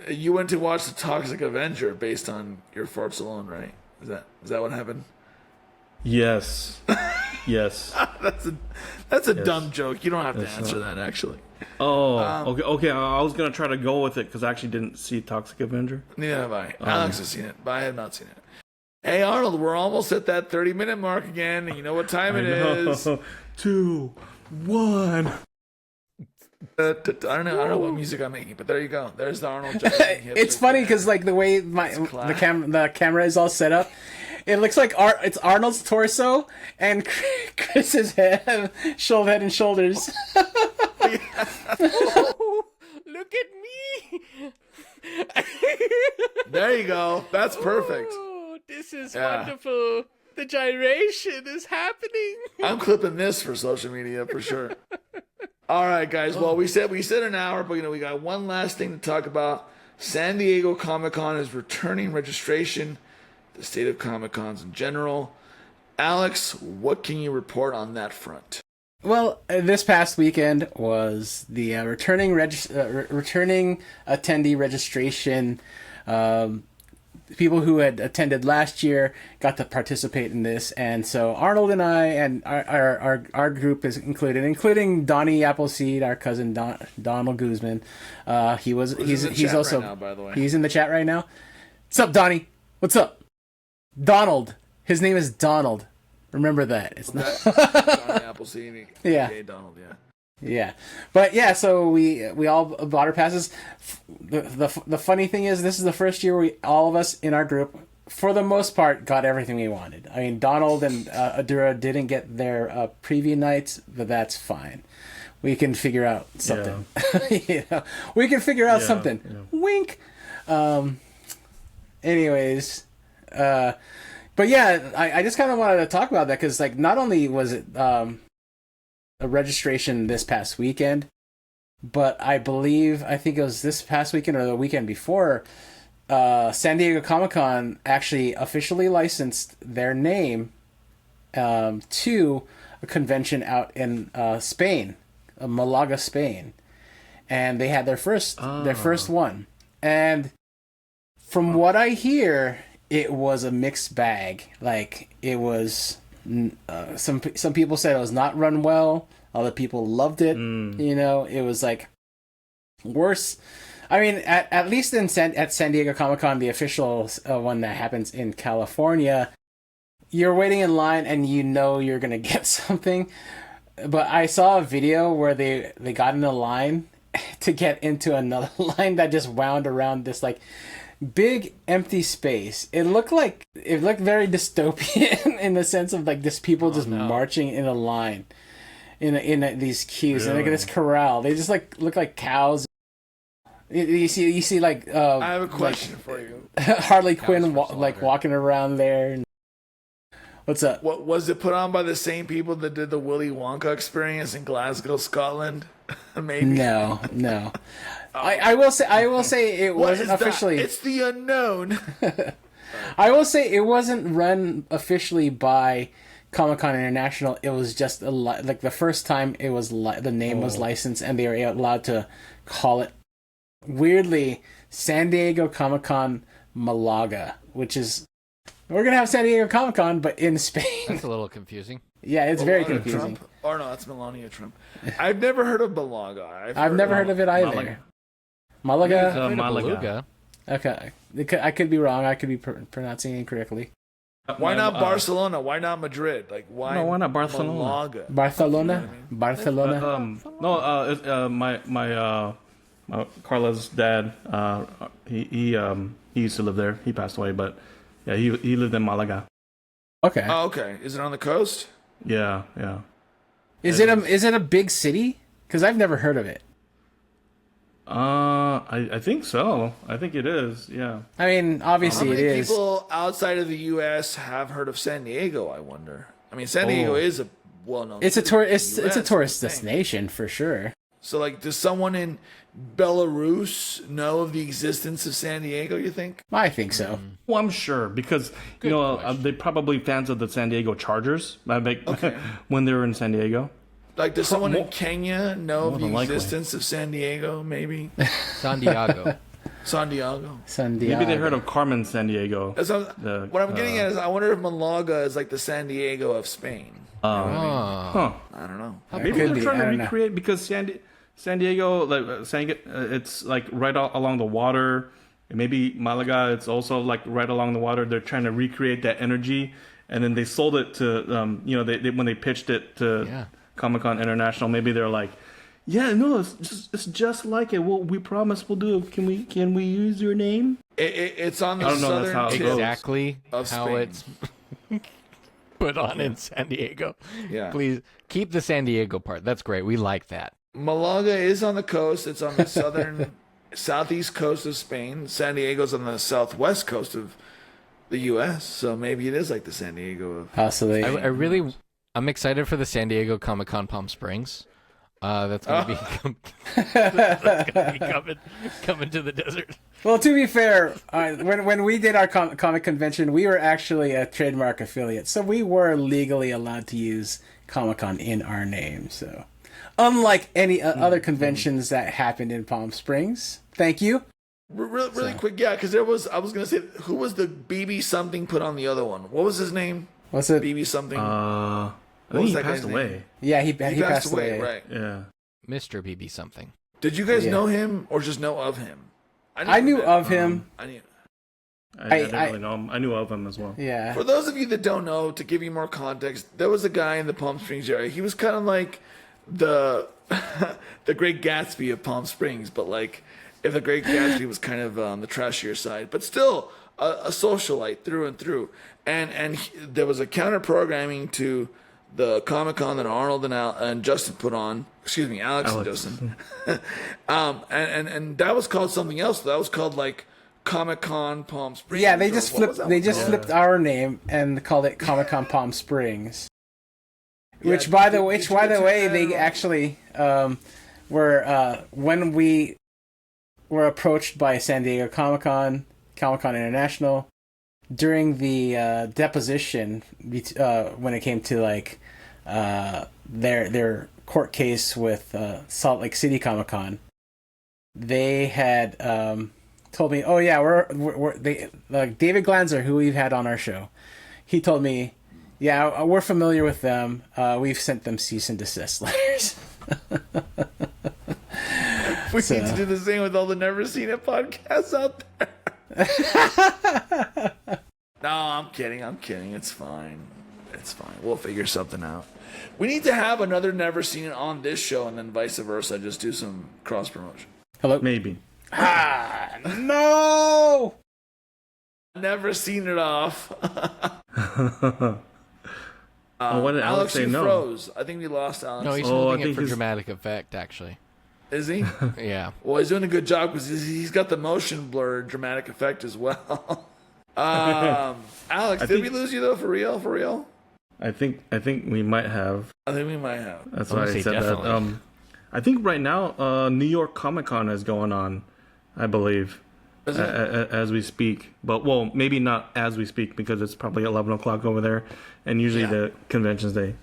Speaker 1: You went to watch The Toxic Avenger based on your farts alone, right? Is that what happened?
Speaker 2: Yes. Yes.
Speaker 1: That's a dumb joke. You don't have to answer that, actually.
Speaker 2: Oh, okay. I was gonna try to go with it because I actually didn't see Toxic Avenger.
Speaker 1: Neither have I. Alex has seen it, but I have not seen it. Hey, Arnold, we're almost at that 30-minute mark again, and you know what time it is.
Speaker 2: 2, 1.
Speaker 1: I don't know what music I'm making, but there you go. There's the Arnold.
Speaker 3: It's funny because like the way the camera is all set up, it looks like it's Arnold's torso and Chris's head and shoulders.
Speaker 4: Oh, look at me!
Speaker 1: There you go. That's perfect.
Speaker 4: Oh, this is wonderful. The gyration is happening.
Speaker 1: I'm clipping this for social media for sure. All right, guys. Well, we said an hour, but we got one last thing to talk about. San Diego Comic-Con is returning registration. The state of Comic-Cons in general. Alex, what can you report on that front?
Speaker 3: Well, this past weekend was the returning attendee registration people who had attended last year got to participate in this, and so Arnold and I and our group is including Donnie Appleseed, our cousin Donald Guzman. He's also
Speaker 1: right now, by the way.
Speaker 3: He's in the chat right now. What's up, Donnie? What's up, Donald? His name is Donald. Remember that. It's not
Speaker 1: Donnie Appleseed.
Speaker 3: Yeah.
Speaker 1: Okay, Donald. Yeah.
Speaker 3: Yeah, but yeah, so we all bought our passes. The funny thing is, this is the first year all of us in our group, for the most part, got everything we wanted. I mean, Donald and Adura didn't get their preview nights, but that's fine. We can figure out something. Yeah. We can figure out something. Yeah. Wink. Anyways, but yeah, I just kind of wanted to talk about that because, like, not only was it a registration this past weekend, but I think it was this past weekend or the weekend before, San Diego Comic-Con actually officially licensed their name to a convention out in Spain, Malaga, Spain, and they had their first one. And from what I hear, it was a mixed bag. Like, it was some people said it was not run well. Other people loved it. You know, it was like worse. I mean, at least at San Diego Comic-Con, the official one that happens in California, you're waiting in line and you know you're gonna get something. But I saw a video where they got in a line to get into another line that just wound around this like big empty space. It looked very dystopian in the sense of like just people marching in a line in these queues. Really? And like this corral, they just like look like cows. You see like
Speaker 1: I have a question for you.
Speaker 3: Harley Quinn walking around there. What's up?
Speaker 1: What was it put on by the same people that did the Willy Wonka experience in Glasgow, Scotland? Maybe.
Speaker 3: No. I will say it wasn't officially.
Speaker 1: It's the unknown.
Speaker 3: I will say it wasn't run officially by Comic-Con International. It was just like the first time it was the name was licensed and they were allowed to call it weirdly San Diego Comic-Con Malaga, which is we're gonna have San Diego Comic-Con but in Spain.
Speaker 4: That's a little confusing.
Speaker 3: Yeah, it's very confusing.
Speaker 1: Trump? Or no, that's Melania Trump. I've never heard of Malaga.
Speaker 3: I've never heard of it either. Malaga.
Speaker 4: Malaga.
Speaker 3: Okay, I could be wrong. I could be pronouncing it incorrectly.
Speaker 1: Why not Barcelona? Why not Madrid? Like why?
Speaker 2: No, why not Barcelona?
Speaker 1: Malaga?
Speaker 3: Barcelona. Barcelona.
Speaker 2: My Carla's dad. He used to live there. He passed away, but yeah, he lived in Malaga.
Speaker 3: Okay.
Speaker 1: Oh, okay. Is it on the coast?
Speaker 2: Yeah.
Speaker 3: Is it a big city? Because I've never heard of it.
Speaker 2: I think so. I think it is. Yeah.
Speaker 3: I mean, obviously it is.
Speaker 1: How many people outside of the U.S. have heard of San Diego? I wonder. I mean, San Diego is a well-known.
Speaker 3: It's a tourist destination for sure.
Speaker 1: So, like, does someone in Belarus know of the existence of San Diego? You think?
Speaker 3: I think so.
Speaker 2: Well, I'm sure because they're probably fans of the San Diego Chargers. When they were in San Diego.
Speaker 1: Like, does someone in Kenya know of the existence of San Diego? Maybe.
Speaker 4: San Diego.
Speaker 2: Maybe they heard of Carmen San Diego.
Speaker 1: What I'm getting at is, I wonder if Malaga is like the San Diego of Spain.
Speaker 2: I
Speaker 1: don't know.
Speaker 2: Maybe they're trying to recreate because San Diego, it's like right along the water. And maybe Malaga, it's also like right along the water. They're trying to recreate that energy, and then they sold it to when they pitched it to Comic-Con International. Maybe they're like, yeah, no, it's just like it. We promise we'll do it. Can we use your name?
Speaker 1: It's on the
Speaker 4: southern
Speaker 1: tip
Speaker 4: exactly
Speaker 1: of Spain.
Speaker 4: How it's put on in San Diego.
Speaker 1: Yeah,
Speaker 4: please keep the San Diego part. That's great. We like that.
Speaker 1: Malaga is on the coast. It's on the southern southeast coast of Spain. San Diego's on the southwest coast of the U.S. So maybe it is like the San Diego of.
Speaker 3: Possibly.
Speaker 4: I'm excited for the San Diego Comic-Con Palm Springs. That's going to be coming to the desert.
Speaker 3: Well, to be fair, when we did our comic convention, we were actually a trademark affiliate, so we were legally allowed to use Comic-Con in our name. So, unlike any other conventions that happened in Palm Springs, thank you.
Speaker 1: Really quick, yeah, because I was gonna say, who was the BB something put on the other one? What was his name?
Speaker 3: What's it?
Speaker 1: BB something.
Speaker 2: I think he passed away.
Speaker 3: Yeah, he passed away.
Speaker 1: Right.
Speaker 2: Yeah.
Speaker 4: Mr. BB something.
Speaker 1: Did you guys know him or just know of him?
Speaker 3: I knew of him.
Speaker 1: I knew.
Speaker 2: I didn't really know him. I knew of him as well.
Speaker 3: Yeah.
Speaker 1: For those of you that don't know, to give you more context, there was a guy in the Palm Springs area. He was kind of like the the Great Gatsby of Palm Springs, but like if the Great Gatsby was kind of on the trashier side, but still a socialite through and through. And there was a counter programming to the Comic-Con that Arnold and Justin put on. Excuse me, Alex. And Justin. and that was called something else. That was called like Comic-Con Palm Springs.
Speaker 3: Yeah, they just flipped our name and called it Comic-Con Palm Springs. Which, by the way, they actually were when we were approached by San Diego Comic-Con International during the deposition when it came to like their court case with Salt Lake City Comic-Con. They had told me, "Oh yeah, we're David Glanzer, who we've had on our show. He told me, yeah, we're familiar with them. We've sent them cease and desist letters."
Speaker 1: We need to do the same with all the Never Seen It podcasts out there. No, I'm kidding. It's fine. We'll figure something out. We need to have another Never Seen It on this show, and then vice versa. Just do some cross promotion.
Speaker 3: Hello?
Speaker 2: Maybe.
Speaker 3: No!
Speaker 1: Never seen it off.
Speaker 2: What did Alex say? No.
Speaker 1: Froze. I think we lost Alex.
Speaker 4: No, he's holding it for dramatic effect, actually.
Speaker 1: Is he?
Speaker 4: Yeah.
Speaker 1: Well, he's doing a good job because he's got the motion blur dramatic effect as well. Alex, did we lose you though? For real?
Speaker 2: I think we might have.
Speaker 1: I think we might have.
Speaker 2: That's why I said definitely. That. I think right now, New York Comic Con is going on, I believe, as we speak. But well, maybe not as we speak because it's probably 11 o'clock over there, and usually the convention's day,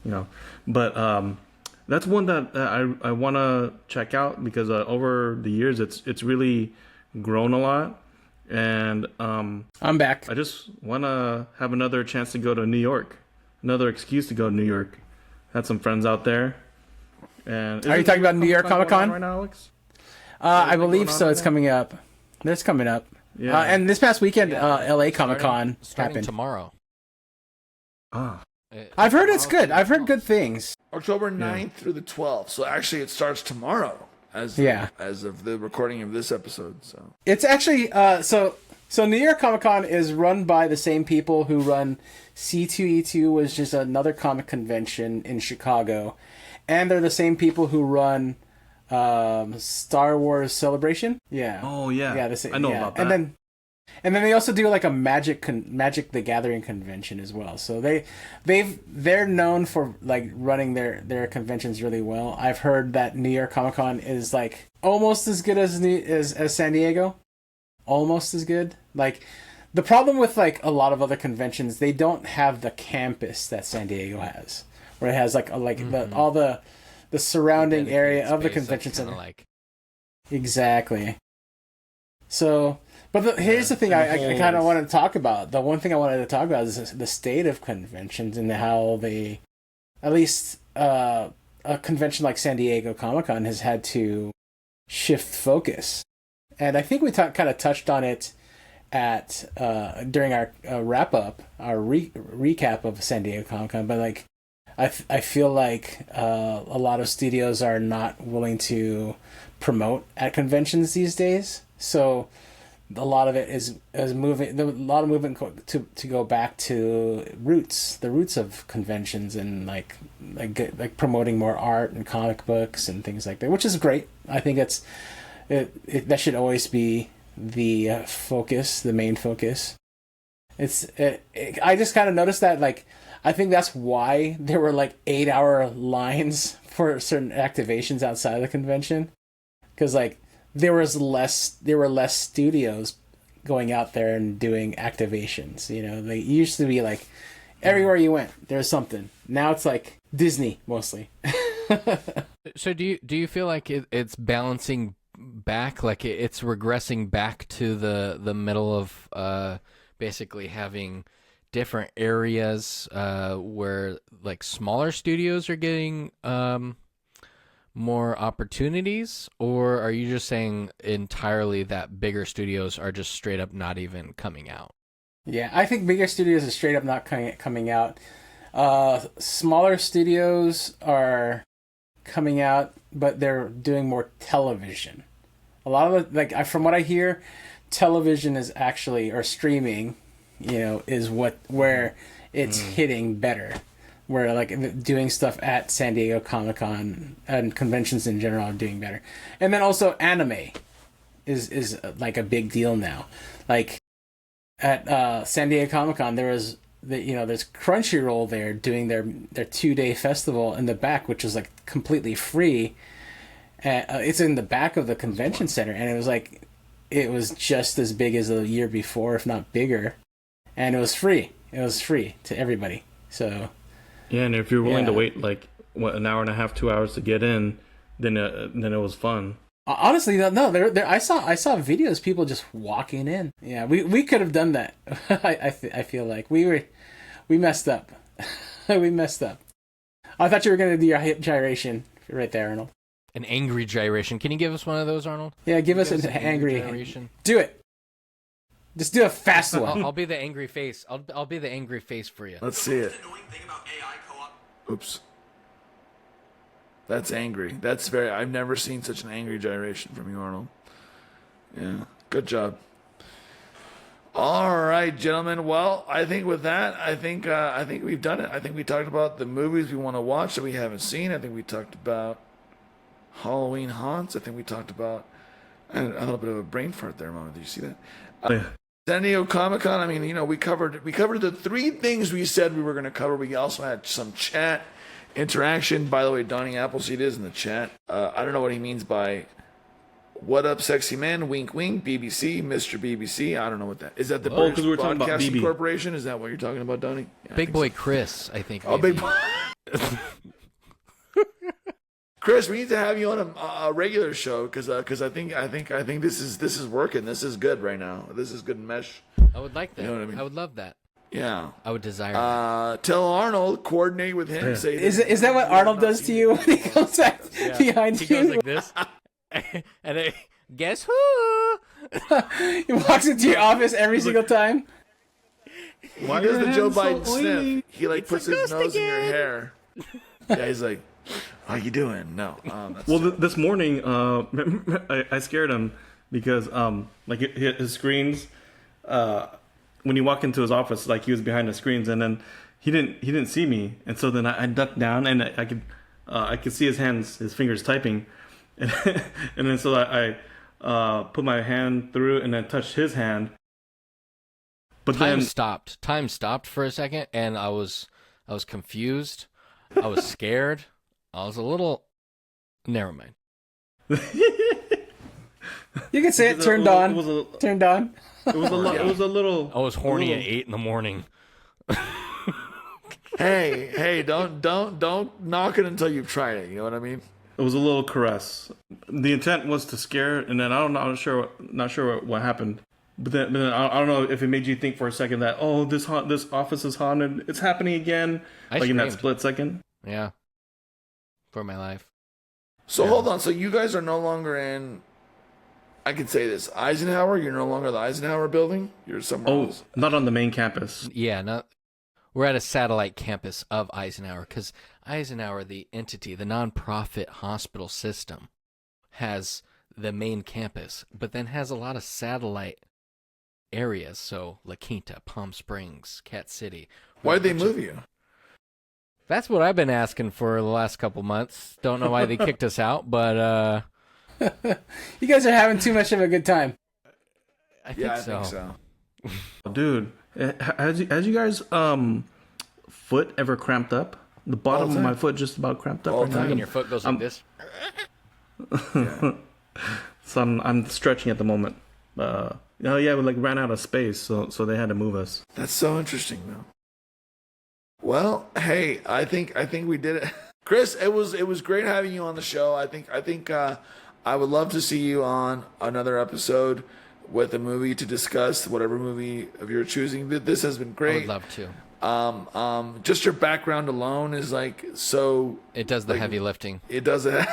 Speaker 2: But that's one that I want to check out because over the years it's really grown a lot, and
Speaker 3: I'm back.
Speaker 2: I just want to have another chance to go to New York, another excuse to go to New York. Had some friends out there. And
Speaker 3: are you talking about New York Comic Con
Speaker 2: right now, Alex?
Speaker 3: I believe so. It's coming up. It's coming up. Yeah. And this past weekend, LA Comic Con happened
Speaker 4: tomorrow.
Speaker 3: I've heard it's good. I've heard good things.
Speaker 1: October 9th through the 12th. So actually, it starts tomorrow. As of the recording of this episode. So
Speaker 3: it's actually so New York Comic Con is run by the same people who run C2E2, which is another comic convention in Chicago. And they're the same people who run Star Wars Celebration. Yeah.
Speaker 2: Oh yeah.
Speaker 3: Yeah.
Speaker 2: I know about that.
Speaker 3: And then they also do like a Magic the Gathering convention as well. So they're known for like running their conventions really well. I've heard that New York Comic Con is like almost as good as San Diego. Almost as good. Like the problem with like a lot of other conventions, they don't have the campus that San Diego has. Where it has like all the surrounding area of the convention center. Exactly. So, but here's the thing I kind of wanted to talk about. The one thing I wanted to talk about is the state of conventions and how they, at least a convention like San Diego Comic-Con has had to shift focus. And I think we kind of touched on it at during our wrap-up, our recap of San Diego Comic-Con, but like, I feel like a lot of studios are not willing to promote at conventions these days. So a lot of it is moving. A lot of movement to go back to the roots of conventions, and like promoting more art and comic books and things like that, which is great. I think that should always be the focus, the main focus. I just kind of noticed that like. I think that's why there were like 8-hour lines for certain activations outside of the convention, because like there were less studios going out there and doing activations. They used to be like everywhere you went there's something. Now it's like Disney mostly.
Speaker 4: So do you feel like it's balancing back, like it's regressing back to the middle of basically having different areas where like smaller studios are getting more opportunities, or are you just saying entirely that bigger studios are just straight up not even coming out?
Speaker 3: Yeah, I think bigger studios are straight up not coming out. Smaller studios are coming out, but they're doing more television. A lot of it, from what I hear, television is actually, or streaming, is where it's hitting better. Where like doing stuff at San Diego Comic-Con and conventions in general are doing better. And then also anime is like a big deal now. Like at San Diego Comic-Con, there's Crunchyroll there doing their 2-day festival in the back, which is like completely free. It's in the back of the convention center, and it was just as big as the year before, if not bigger, and it was free. It was free to everybody. So
Speaker 2: yeah, and if you're willing to wait like an hour and a half, 2 hours to get in, then it was fun.
Speaker 3: Honestly, no, I saw videos, people just walking in. Yeah, we could have done that. I feel like we messed up. We messed up. I thought you were gonna do your hip gyration right there, Arnold.
Speaker 4: An angry gyration. Can you give us one of those, Arnold?
Speaker 3: Yeah, give us an angry gyration. Do it. Just do a fast one.
Speaker 4: I'll be the angry face. I'll be the angry face for you.
Speaker 1: Let's see it. Oops. That's angry. That's very... I've never seen such an angry gyration from you, Arnold. Yeah. Good job. All right, gentlemen. Well, I think with that, I think we've done it. I think we talked about the movies we want to watch that we haven't seen. I think we talked about Halloween haunts. I think we talked about a little bit of a brain fart there, Mama. Did you see that? San Diego Comic-Con. I mean, we covered the 3 things we said we were going to cover. We also had some chat interaction. By the way, Donnie Appleseed is in the chat. I don't know what he means by "What up, sexy man?" Wink, wink. BBC, Mr. BBC. I don't know what that is. That the British
Speaker 2: we were talking about
Speaker 1: Broadcasting
Speaker 2: BB.
Speaker 1: Corporation? Is that what you're talking about, Donnie? Yeah,
Speaker 4: Big boy Chris, I think.
Speaker 1: Oh,
Speaker 4: maybe.
Speaker 1: big boy. Chris, we need to have you on a regular show because I think this is working. This is good right now. This is good mesh.
Speaker 4: I would like that.
Speaker 1: You know what I mean?
Speaker 4: I would love that.
Speaker 1: Yeah.
Speaker 4: I would desire that.
Speaker 1: Tell Arnold, coordinate with him. Say
Speaker 3: Is that what Arnold does to you when he comes back behind
Speaker 4: He
Speaker 3: you?
Speaker 4: goes like this. And then, guess who?
Speaker 3: He walks into your office every single time.
Speaker 1: Why does the Joe Biden sniff? He puts his nose in your hair. Yeah, he's like, "How you doing?" No.
Speaker 2: This morning, I scared him because his screens. When you walk into his office, like he was behind the screens, and then he didn't see me, and so then I ducked down, and I could see his fingers typing, and then so I put my hand through and then touched his hand. But
Speaker 4: Time stopped for a second, and I was confused. I was scared. I was a little. Never mind.
Speaker 3: You can say it. Turned on. Turned on.
Speaker 2: It was a little.
Speaker 4: I was horny at 8 a.m.
Speaker 1: Hey! Don't knock it until you've tried it. You know what I mean?
Speaker 2: It was a little caress. The intent was to scare, and then not sure what happened. But then I don't know if it made you think for a second that this office is haunted. It's happening again. In that split second.
Speaker 4: Yeah. For my life.
Speaker 1: So hold on. So you guys are no longer in. I could say this. Eisenhower. You're no longer the Eisenhower building. You're somewhere else.
Speaker 2: Not on the main campus.
Speaker 4: Yeah, we're at a satellite campus of Eisenhower because Eisenhower, the entity, the nonprofit hospital system, has the main campus, but then has a lot of satellite areas. So La Quinta, Palm Springs, Cat City.
Speaker 1: Why'd they move you?
Speaker 4: That's what I've been asking for the last couple months. Don't know why they kicked us out, but
Speaker 3: you guys are having too much of a good time.
Speaker 4: I think
Speaker 1: so.
Speaker 2: Dude, has you guys foot ever cramped up? The bottom of my foot just about cramped up. Right now.
Speaker 4: And your foot goes like this.
Speaker 2: So I'm stretching at the moment. We ran out of space, so they had to move us.
Speaker 1: That's so interesting, though. Well, hey, I think we did it, Chris. It was great having you on the show. I think I would love to see you on another episode with a movie to discuss, whatever movie of your choosing. This has been great.
Speaker 4: I would love to.
Speaker 1: Just your background alone is like so.
Speaker 4: It does the heavy lifting.
Speaker 1: It does it.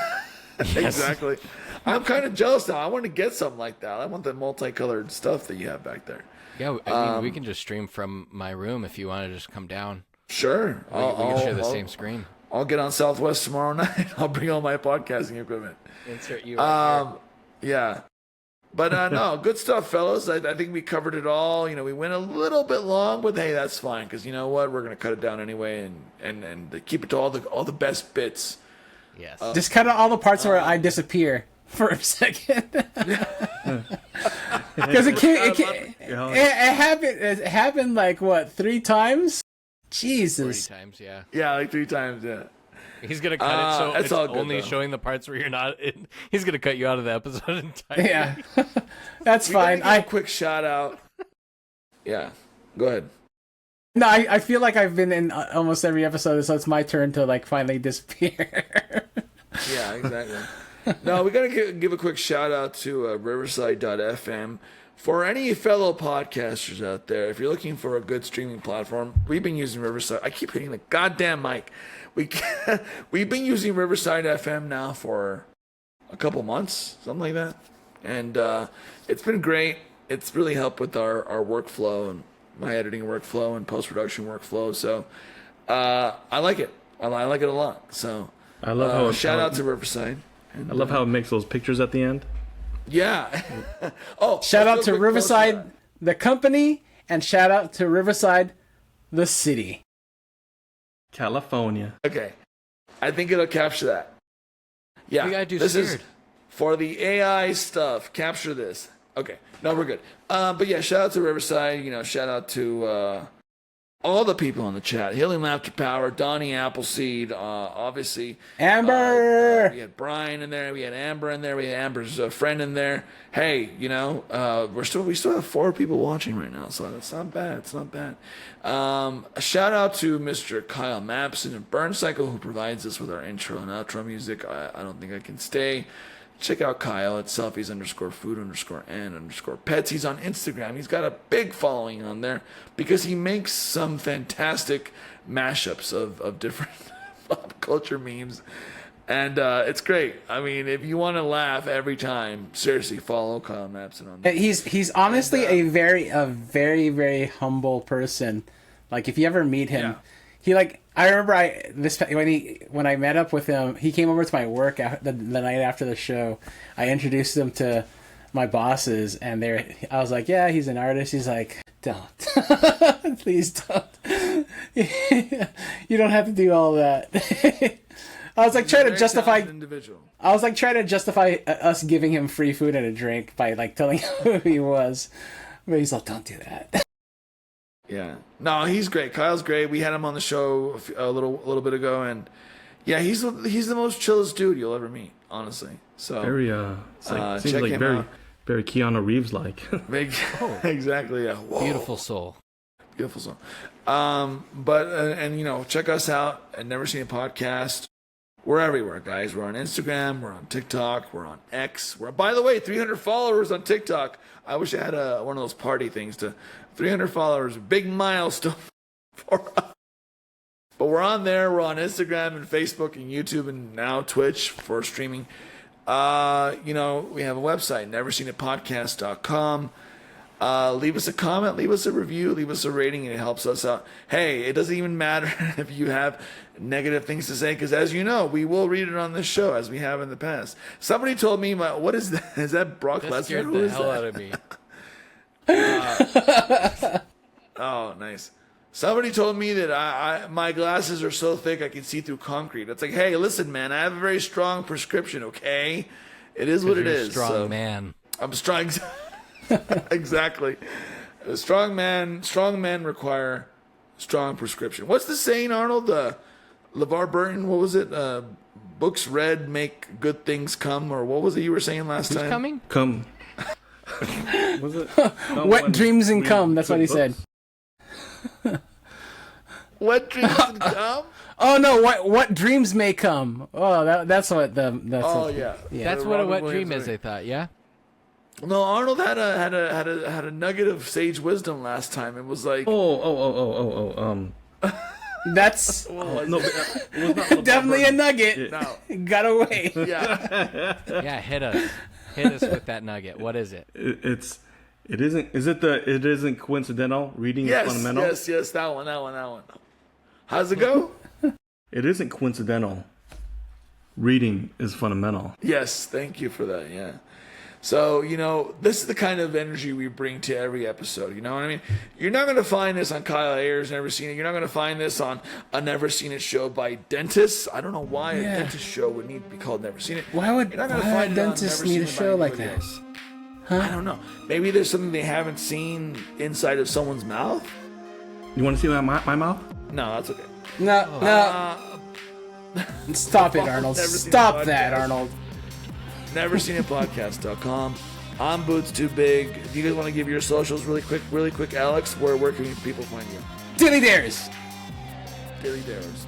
Speaker 1: Exactly. I'm kind of jealous now. I want to get something like that. I want the multicolored stuff that you have back there.
Speaker 4: Yeah, I mean, we can just stream from my room if you want to just come down.
Speaker 1: Sure.
Speaker 4: We can share the same screen.
Speaker 1: I'll get on Southwest tomorrow night. I'll bring all my podcasting equipment.
Speaker 4: Insert you right here.
Speaker 1: Yeah. But no, good stuff, fellas. I think we covered it all. You know, we went a little bit long, but hey, that's fine because you know what? We're gonna cut it down anyway and keep it to all the best bits.
Speaker 4: Yes.
Speaker 3: Just cut out all the parts where I disappear for a second. Because it happened like what, 3 times? Jesus.
Speaker 4: 40 times, yeah.
Speaker 1: Yeah, like 3 times. Yeah.
Speaker 4: He's gonna cut it so it's
Speaker 1: all good,
Speaker 4: only
Speaker 1: though.
Speaker 4: showing the parts where you're not in. He's gonna cut you out of the episode entirely.
Speaker 3: Yeah. That's fine.
Speaker 1: A quick shout out. Yeah. Go ahead.
Speaker 3: No, I feel like I've been in almost every episode, so it's my turn to like finally disappear.
Speaker 1: Yeah, exactly. No, we got to give a quick shout out to Riverside.fm. For any fellow podcasters out there, if you're looking for a good streaming platform, we've been using Riverside. I keep hitting the goddamn mic. We've been using Riverside FM now for a couple months, something like that. And it's been great. It's really helped with our workflow and my editing workflow and post-production workflow. So I like it. I like it a lot. So
Speaker 2: I love how
Speaker 1: shout out to Riverside. And,
Speaker 2: I love how it makes those pictures at the end.
Speaker 1: Yeah. Oh,
Speaker 3: Shout out to
Speaker 1: quick
Speaker 3: Riverside, the company, and shout out to Riverside, the city.
Speaker 2: California.
Speaker 1: Okay. I think it'll capture that. Yeah.
Speaker 4: We gotta do
Speaker 1: this
Speaker 4: scared.
Speaker 1: is for the AI stuff. Capture this. Okay. No, we're good. But yeah, shout out to Riverside. You know, shout out to all the people in the chat. Healing Laughter Power, Donnie Appleseed, obviously.
Speaker 3: Amber!
Speaker 1: We had Brian in there. We had Amber in there. We had Amber's friend in there. Hey, you know, we still have 4 people watching right now, so it's not bad. It's not bad. A shout out to Mr. Kyle Mapson and Burn Cycle, who provides us with our intro and outro music. I don't think I can stay. Check out Kyle at selfies_food_and_pets. He's on Instagram. He's got a big following on there because he makes some fantastic mashups of different pop culture memes. And it's great. I mean, if you want to laugh every time, seriously, follow Kyle Mapson on there.
Speaker 3: He's honestly a very, very humble person. Like, if you ever meet him, he like... I remember when I met up with him, he came over to my work the night after the show. I introduced him to my bosses, and I was like, "Yeah, he's an artist." He's like, "Don't, please don't. You don't have to do all that." I was like trying to justify. I was like trying to justify us giving him free food and a drink by like telling him who he was, but he's like, "Don't do that."
Speaker 1: Yeah. No, he's great. Kyle's great. We had him on the show a little bit ago, and yeah, he's the most chillest dude you'll ever meet, honestly. So
Speaker 2: Very seems
Speaker 1: check
Speaker 2: like
Speaker 1: him
Speaker 2: very
Speaker 1: out.
Speaker 2: very Keanu Reeves like.
Speaker 1: Exactly. Yeah. Whoa.
Speaker 4: Beautiful soul.
Speaker 1: Beautiful song. But and you know, check us out at Never Seen a Podcast. We're everywhere, guys. We're on Instagram. We're on TikTok. We're on X. By the way, 300 followers on TikTok. I wish I had one of those party things to 300 followers. Big milestone for us. But we're on there. We're on Instagram and Facebook and YouTube and now Twitch for streaming. You know, we have a website, neverseenitpodcast.com. Leave us a comment, leave us a review, leave us a rating, and it helps us out. Hey, it doesn't even matter if you have negative things to say, because as you know, we will read it on this show, as we have in the past. Somebody told me, what is that? Is that Brock Lesnar?
Speaker 4: That scared
Speaker 1: Who
Speaker 4: the
Speaker 1: is
Speaker 4: hell
Speaker 1: that?
Speaker 4: out of me.
Speaker 1: Oh, nice. Somebody told me that my glasses are so thick I can see through concrete. It's like, hey, listen, man, I have a very strong prescription, okay? It is what it is.
Speaker 4: Strong man.
Speaker 1: I'm strong. Exactly. Strong men require strong prescription. What's the saying, Arnold? LeVar Burton, what was it? Books read make good things come, or what was it you were saying last
Speaker 4: Who's
Speaker 1: time?
Speaker 4: coming?
Speaker 2: Come. Was it?
Speaker 3: Wet dreams and cum. That's what he said.
Speaker 1: What dreams can come?
Speaker 3: Oh no! What dreams may come? Oh, that's what the. That's
Speaker 1: Oh
Speaker 3: what,
Speaker 1: yeah.
Speaker 4: That's what a wet dream is. I thought. Yeah.
Speaker 1: No, Arnold had a nugget of sage wisdom last time. It was like
Speaker 3: That's
Speaker 2: no, it was not
Speaker 3: definitely a nugget.
Speaker 2: Yeah.
Speaker 1: no.
Speaker 3: Got away.
Speaker 1: Yeah.
Speaker 4: Yeah. Hit us with that nugget. What is it?
Speaker 2: It isn't coincidental. Reading is fundamental.
Speaker 1: Yes, that one. How's it go?
Speaker 2: It isn't coincidental. Reading is fundamental.
Speaker 1: Yes, thank you for that. Yeah. So, this is the kind of energy we bring to every episode. You know what I mean? You're not going to find this on Kyle Ayers, Never Seen It. You're not going to find this on a Never Seen It show by dentists. I don't know why a dentist show would need to be called Never Seen It.
Speaker 3: Why would dentists need a show like that?
Speaker 1: Huh? I don't know. Maybe there's something they haven't seen inside of someone's mouth?
Speaker 2: You want to see my mouth?
Speaker 1: No, that's okay.
Speaker 3: No. Stop it, Arnold. Stop that, Arnold.
Speaker 1: NeverSeenItPodcast.com. I'm Boots Too Big. If you guys want to give your socials really quick, Alex, where can people find you?
Speaker 3: Dilly Dares.
Speaker 1: Dilly Dares.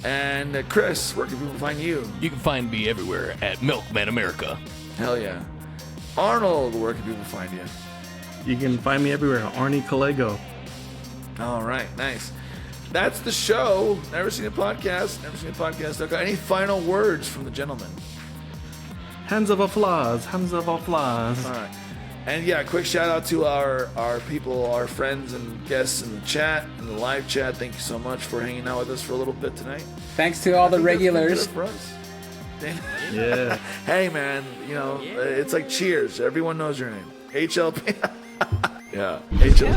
Speaker 1: And Chris, where can people find you?
Speaker 4: You can find me everywhere at MilkManAmerica.
Speaker 1: Hell yeah. Arnold, where can people find you?
Speaker 2: You can find me everywhere. Arnie Collego.
Speaker 1: All right, nice. That's the show. Never Seen It Podcast. NeverSeenItPodcast.com. Any final words from the gentleman?
Speaker 2: Hands of applause. Hands of applause.
Speaker 1: All right. And yeah, quick shout out to our people, our friends and guests in the chat, in the live chat. Thank you so much for hanging out with us for a little bit tonight.
Speaker 3: Thanks to all the regulars.
Speaker 1: For us.
Speaker 2: Yeah.
Speaker 1: Hey man, it's like Cheers. Everyone knows your name. HLP. Yeah, HLP.